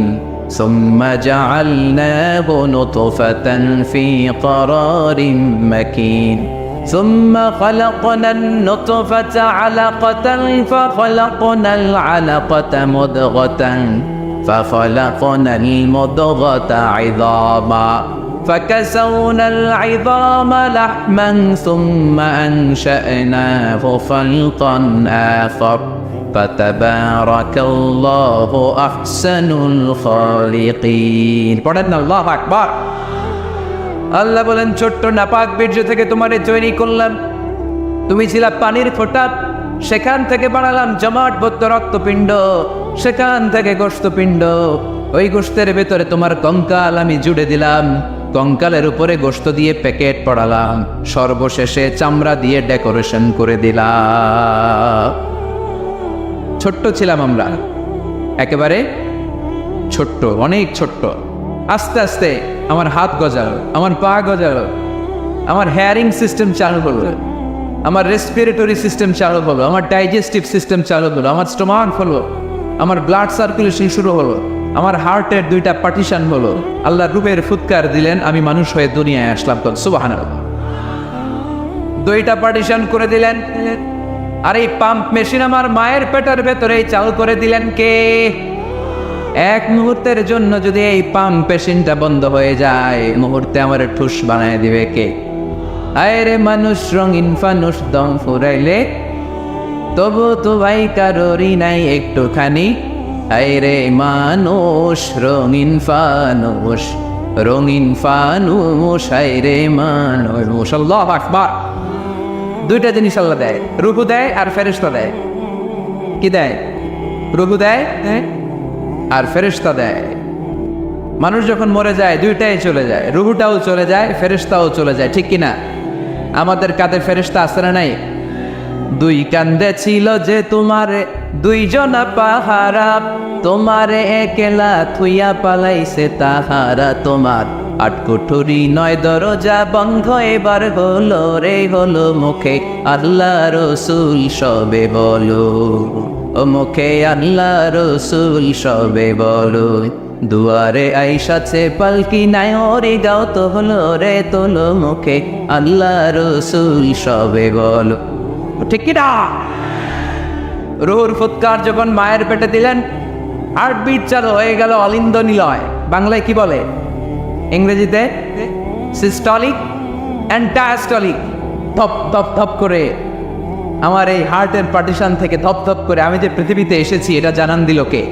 সুম্মা জাআলনাহু নুতফাতান ফি ক্বারারিন মাকিন ثم خلقنا النطفة علقة فخلقنا العلقة مضغة فخلقنا المضغة عظاما فكسونا العظام لحما ثم أنشأناه خلقا آخر فتبارك الله أحسن الخالقين. পড়েন আল্লাহু আকবার। আল্লাহ বলেন, ছোট্ট নাপাক বীর্য থেকে তোমারে তৈরি করলাম। তুমি ছিলা পানির ফোঁটা, সেখান থেকে বানালাম জমাটবদ্ধ রক্তপিণ্ড, সেখান থেকে গোশতপিণ্ড। ওই গোশতের ভেতরে তোমার কঙ্কাল আমি জুড়ে দিলাম, কঙ্কালের উপরে গোশত দিয়ে প্যাকেট পড়ালাম, সর্বশেষে চামড়া দিয়ে ডেকোরেশন করে দিলাম। ছোট্ট ছিলাম আমরা, একেবারে ছোট্ট, অনেক ছোট্ট। আস্তে আস্তে আমার হাত গজালো, আমার পা গজালো, আমার হেয়ারিং সিস্টেম চালু হলো, আমার রেসপিরেটরি সিস্টেম চালু হলো, আমার ডাইজেস্টিভ সিস্টেম চালু হলো, আমার স্টোমাক হলো, আমার ব্লাড সার্কুলেশন শুরু হলো, আমার হার্টের 2টা পার্টিশন হলো। আল্লাহ রূপের ফুৎকার দিলেন, আমি মানুষ হয়ে দুনিয়ায় আসলাম। সুবহানাল্লাহ। 2টা পার্টিশন করে দিলেন। আর এই পাম্প মেশিন আমার মায়ের পেটের ভেতরেই চালু করে দিলেন কে? এক মুহূর্তের জন্য যদি এই পাম্প মেশিনটা বন্ধ হয়ে যায়, মুহূর্তে আমার ঠুস বানায় দিবে কে? আরে মানুষ রঙিন ফানুষ, দম ফুরাইলে তবু তো ভাই কারোরই নাই একটুখানি। আরে মানুষ রঙিন ফানুষ, রঙিন ফানুষ, আরে মানুষ। আল্লাহু আকবার। 2টা জিনিস আল্লাহ দেয়, রূহ দেয় আর ফেরেশতা দেয়। কি দেয়? রূহ দেয় আর ফেরেশতা দেয়। মানুষ যখন মরে যায় 2টাই চলে যায়, রূহটাও চলে যায়, ফেরেশতাও চলে যায়, ঠিক কিনা? আমাদের কাঁধে ফেরেশতা আছে না নাই? 2 কান্দে ছিল যে তোমারে 2 জনা পাহারা, তোমারে একলা থুইয়া পালাইছে তাহারা। তোমার 8 কুঠুরি 9 দরজা বন্ধ এবার হলো রে, হলো মুখে আল্লাহ রসুল সবে বলো, ও মুখে আল্লাহ রসুল সবে বলো। দুয়ারে আইসাছে পালকি নাই, ওরে গাও তো হলো রে, তোলো মুখে আল্লাহ রসুল সবে বলো। ঠিক কি না? রুহুর ফুৎকার যখন মায়ের পেটে দিলেন, হার্টবিট চালু হয়ে গেল অলিন্দ নিলয়। বাংলায় কি বলে, ইংরেজিতে সিস্টলিক অ্যান্ড ডায়াস্টলিক। ধপ ধপ ধপ করে আমার এই হার্টের পার্টিশন থেকে ধপ ধপ করে আমি যে পৃথিবীতে এসেছি এটা জানান দিল কে?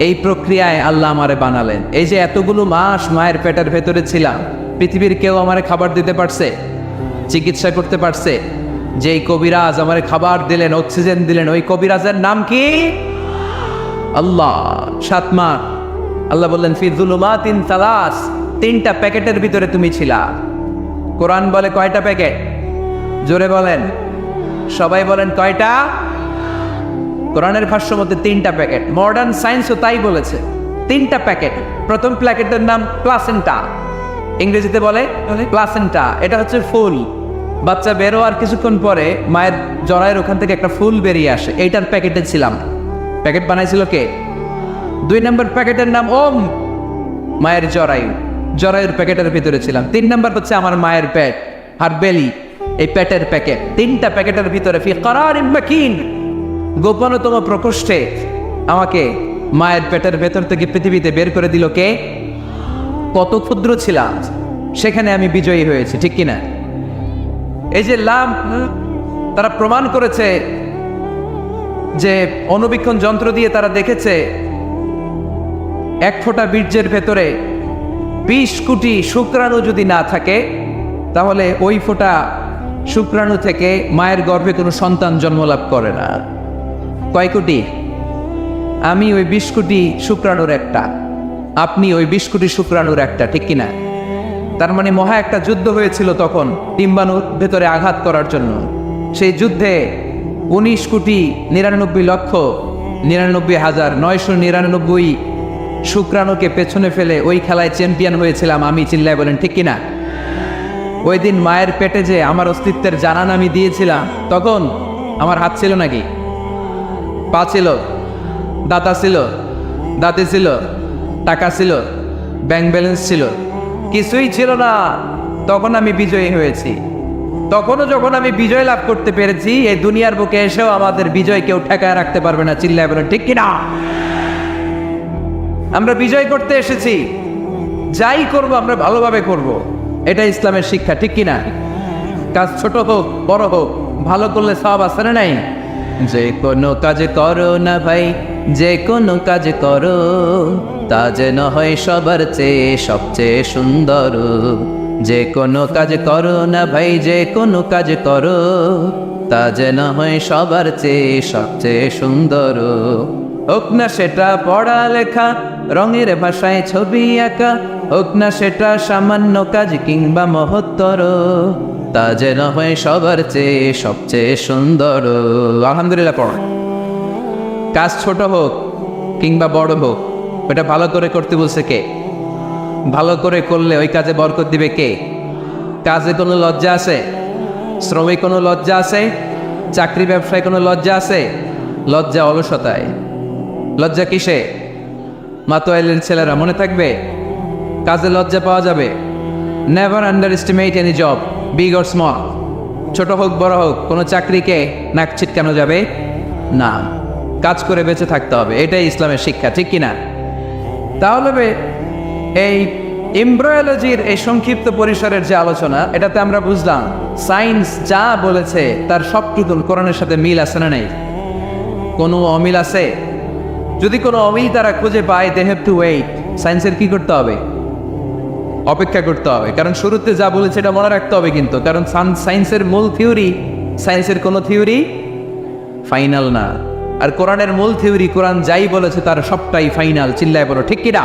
এই প্রক্রিয়ায় আল্লাহ আমারে বানালেন। এই যে এতগুলো মাস মায়ের পেটের ভেতরে ছিলাম, পৃথিবীর কেউ আমারে খাবার দিতে পারছে, চিকিৎসা করতে পারছে? যেই কবিরাজ আমারে খাবার দিলেন, অক্সিজেন দিলেন, ওই কবিরাজের নাম কি? আল্লাহ। 7 মাস আল্লাহ বললেন ফি যুলুমাতিন সালাস, 3টা প্যাকেটের ভিতরে তুমি ছিলা। কোরআন বলে কয়টা প্যাকেট? জোরে বলেন, সবাই বলেন কয়টা? কোরআনের ভাষ্য মতে 3টা প্যাকেট। মডার্ন সায়েন্সও তাই বলেছে, 3টা প্যাকেট। প্রথম প্যাকেটের নাম প্লাসেন্টা, ইংরেজিতে বলে প্লাসেন্টা। এটা হচ্ছে ফুল। বাচ্চা বেরো আর কিছুক্ষণ পরে মায়ের জরায়ের ওখান থেকে একটা ফুল বেরিয়ে আসে, এইটার প্যাকেটে ছিলাম। প্যাকেট বানাইছিল কে? 2 নম্বর প্যাকেটের নাম ওম, মায়ের জরায়ু, জরায়ুর প্যাকেটের ভিতরে ছিলাম। 3 নম্বর হচ্ছে আমার মায়ের পেট, আর বেলি, এই পেটের প্যাকেট। 3টা প্যাকেটের ভিতরে ফি করারিম মাকিন, গোপনতম প্রকোষ্ঠে আমাকে মায়ের পেটের ভেতর থেকে পৃথিবীতে বের করে দিল কে? কত ক্ষুদ্র ছিলাম, সেখানে আমি বিজয়ী হয়েছি, ঠিক কিনা? এই যে লাম, তারা প্রমাণ করেছে যে অণুবীক্ষণ যন্ত্র দিয়ে তারা দেখেছে 1 ফোঁটা বীর্যের ভেতরে 20 কোটি শুক্রাণু যদি না থাকে, তাহলে ওই ফোঁটা শুক্রাণু থেকে মায়ের গর্ভে কোনো সন্তান জন্মলাভ করে না। কয় কোটি? আমি ওই 20 কোটি শুক্রাণুর একটা, আপনি ওই 20 কোটি শুক্রাণুর একটা, ঠিক কিনা? তার মানে মহা একটা যুদ্ধ হয়েছিল তখন ডিম্বাণুর ভেতরে আঘাত করার জন্য। সেই যুদ্ধে 19,99,99,999 শুক্রাণুকে পেছনে ফেলে ওই খেলায় চ্যাম্পিয়ন হয়েছিলাম আমি। চিল্লায় বলেন ঠিক কিনা? ওই দিন মায়ের পেটে যে আমার অস্তিত্বের জানান আমি দিয়েছিলাম, তখন আমার হাত ছিল নাকি? পা ছিল? দাঁতা ছিল? দাঁতে ছিল? টাকা ছিল? ব্যাংক ব্যালেন্স ছিল? কিছুই ছিল না। তখন আমি বিজয়ী হয়েছি। তখনও যখন আমি বিজয় লাভ করতে পেরেছি, এই দুনিয়ার বুকে এসেও আমাদের বিজয় কেউ ঠেকায় রাখতে পারবে না। চিল্লায় বলেন ঠিক কিনা? আমরা বিজয় করতে এসেছি, যাই করব আমরা ভালোভাবে করব, এটা ইসলামের শিক্ষা, ঠিক কিনা? কাজ ছোট হোক বড় হোক, ভালো করলে সওয়াব আছে না নাই? যে কোনো কাজ করো না ভাই, যে কোনো কাজ করো, তা যেন হয় সবার চেয়ে সবচেয়ে সুন্দর। যে কোনো কাজ করো না ভাই, যে কোনো কাজ করো, তা যেন হয় সবার চেয়ে সবচেয়ে সুন্দর। হোক না সেটা পড়ালেখা, রঙের ভাষায় ছবি আঁকা, হোক না সেটা সামান্য কাজ কিংবা মহত্তর, তা যেন হয় সবার চেয়ে সবচেয়ে সুন্দর। আলহামদুলিল্লাহ পড়। কাজ ছোট হোক কিংবা বড় হোক, ওটা ভালো করে করতে বলছে কে? ভালো করে করলে ওই কাজে বরকত দিবে কে? কাজে কোনো লজ্জা আছে? শ্রমে কোনো লজ্জা আছে? চাকরি ব্যবসায় কোনো লজ্জা আছে? লজ্জা অলসতায়। লজ্জা কিসে? মাতোয়াইলের ছেলেরা মনে থাকবে, কাজে লজ্জা পাওয়া যাবে। Never under estimate any job, big or small. ছোট হোক বড় হোক, কোনো চাকরিকে নাক ছিটকানো যাবে না। কাজ করে বেঁচে থাকতে হবে, এটাই ইসলামের শিক্ষা, ঠিক কিনা? তাহলে এই এমব্রায়োলজির এই সংক্ষিপ্ত পরিসরের যে আলোচনা, এটাতে আমরা বুঝলাম সায়েন্স যা বলেছে তার সবটুকু কোরআনের সাথে মিল আছে না নেই? কোনো অমিল আছে? যদি কোনো অমিল তারা খুঁজে পায়, দে হ্যাভ টু ওয়েট। সায়েন্সের কি করতে হবে? অপেক্ষা করতে হবে। কারণ শুরুতে যা বলেছে এটা মনে রাখতে হবে কিন্তু, কারণ সায়েন্সের মূল থিওরি, সায়েন্সের কোনো থিওরি ফাইনাল না। আর কোরআনের মূল থিওরি, কোরআন যাই বলেছে তার সবটাই ফাইনাল। চিল্লায় বলো ঠিক কিনা?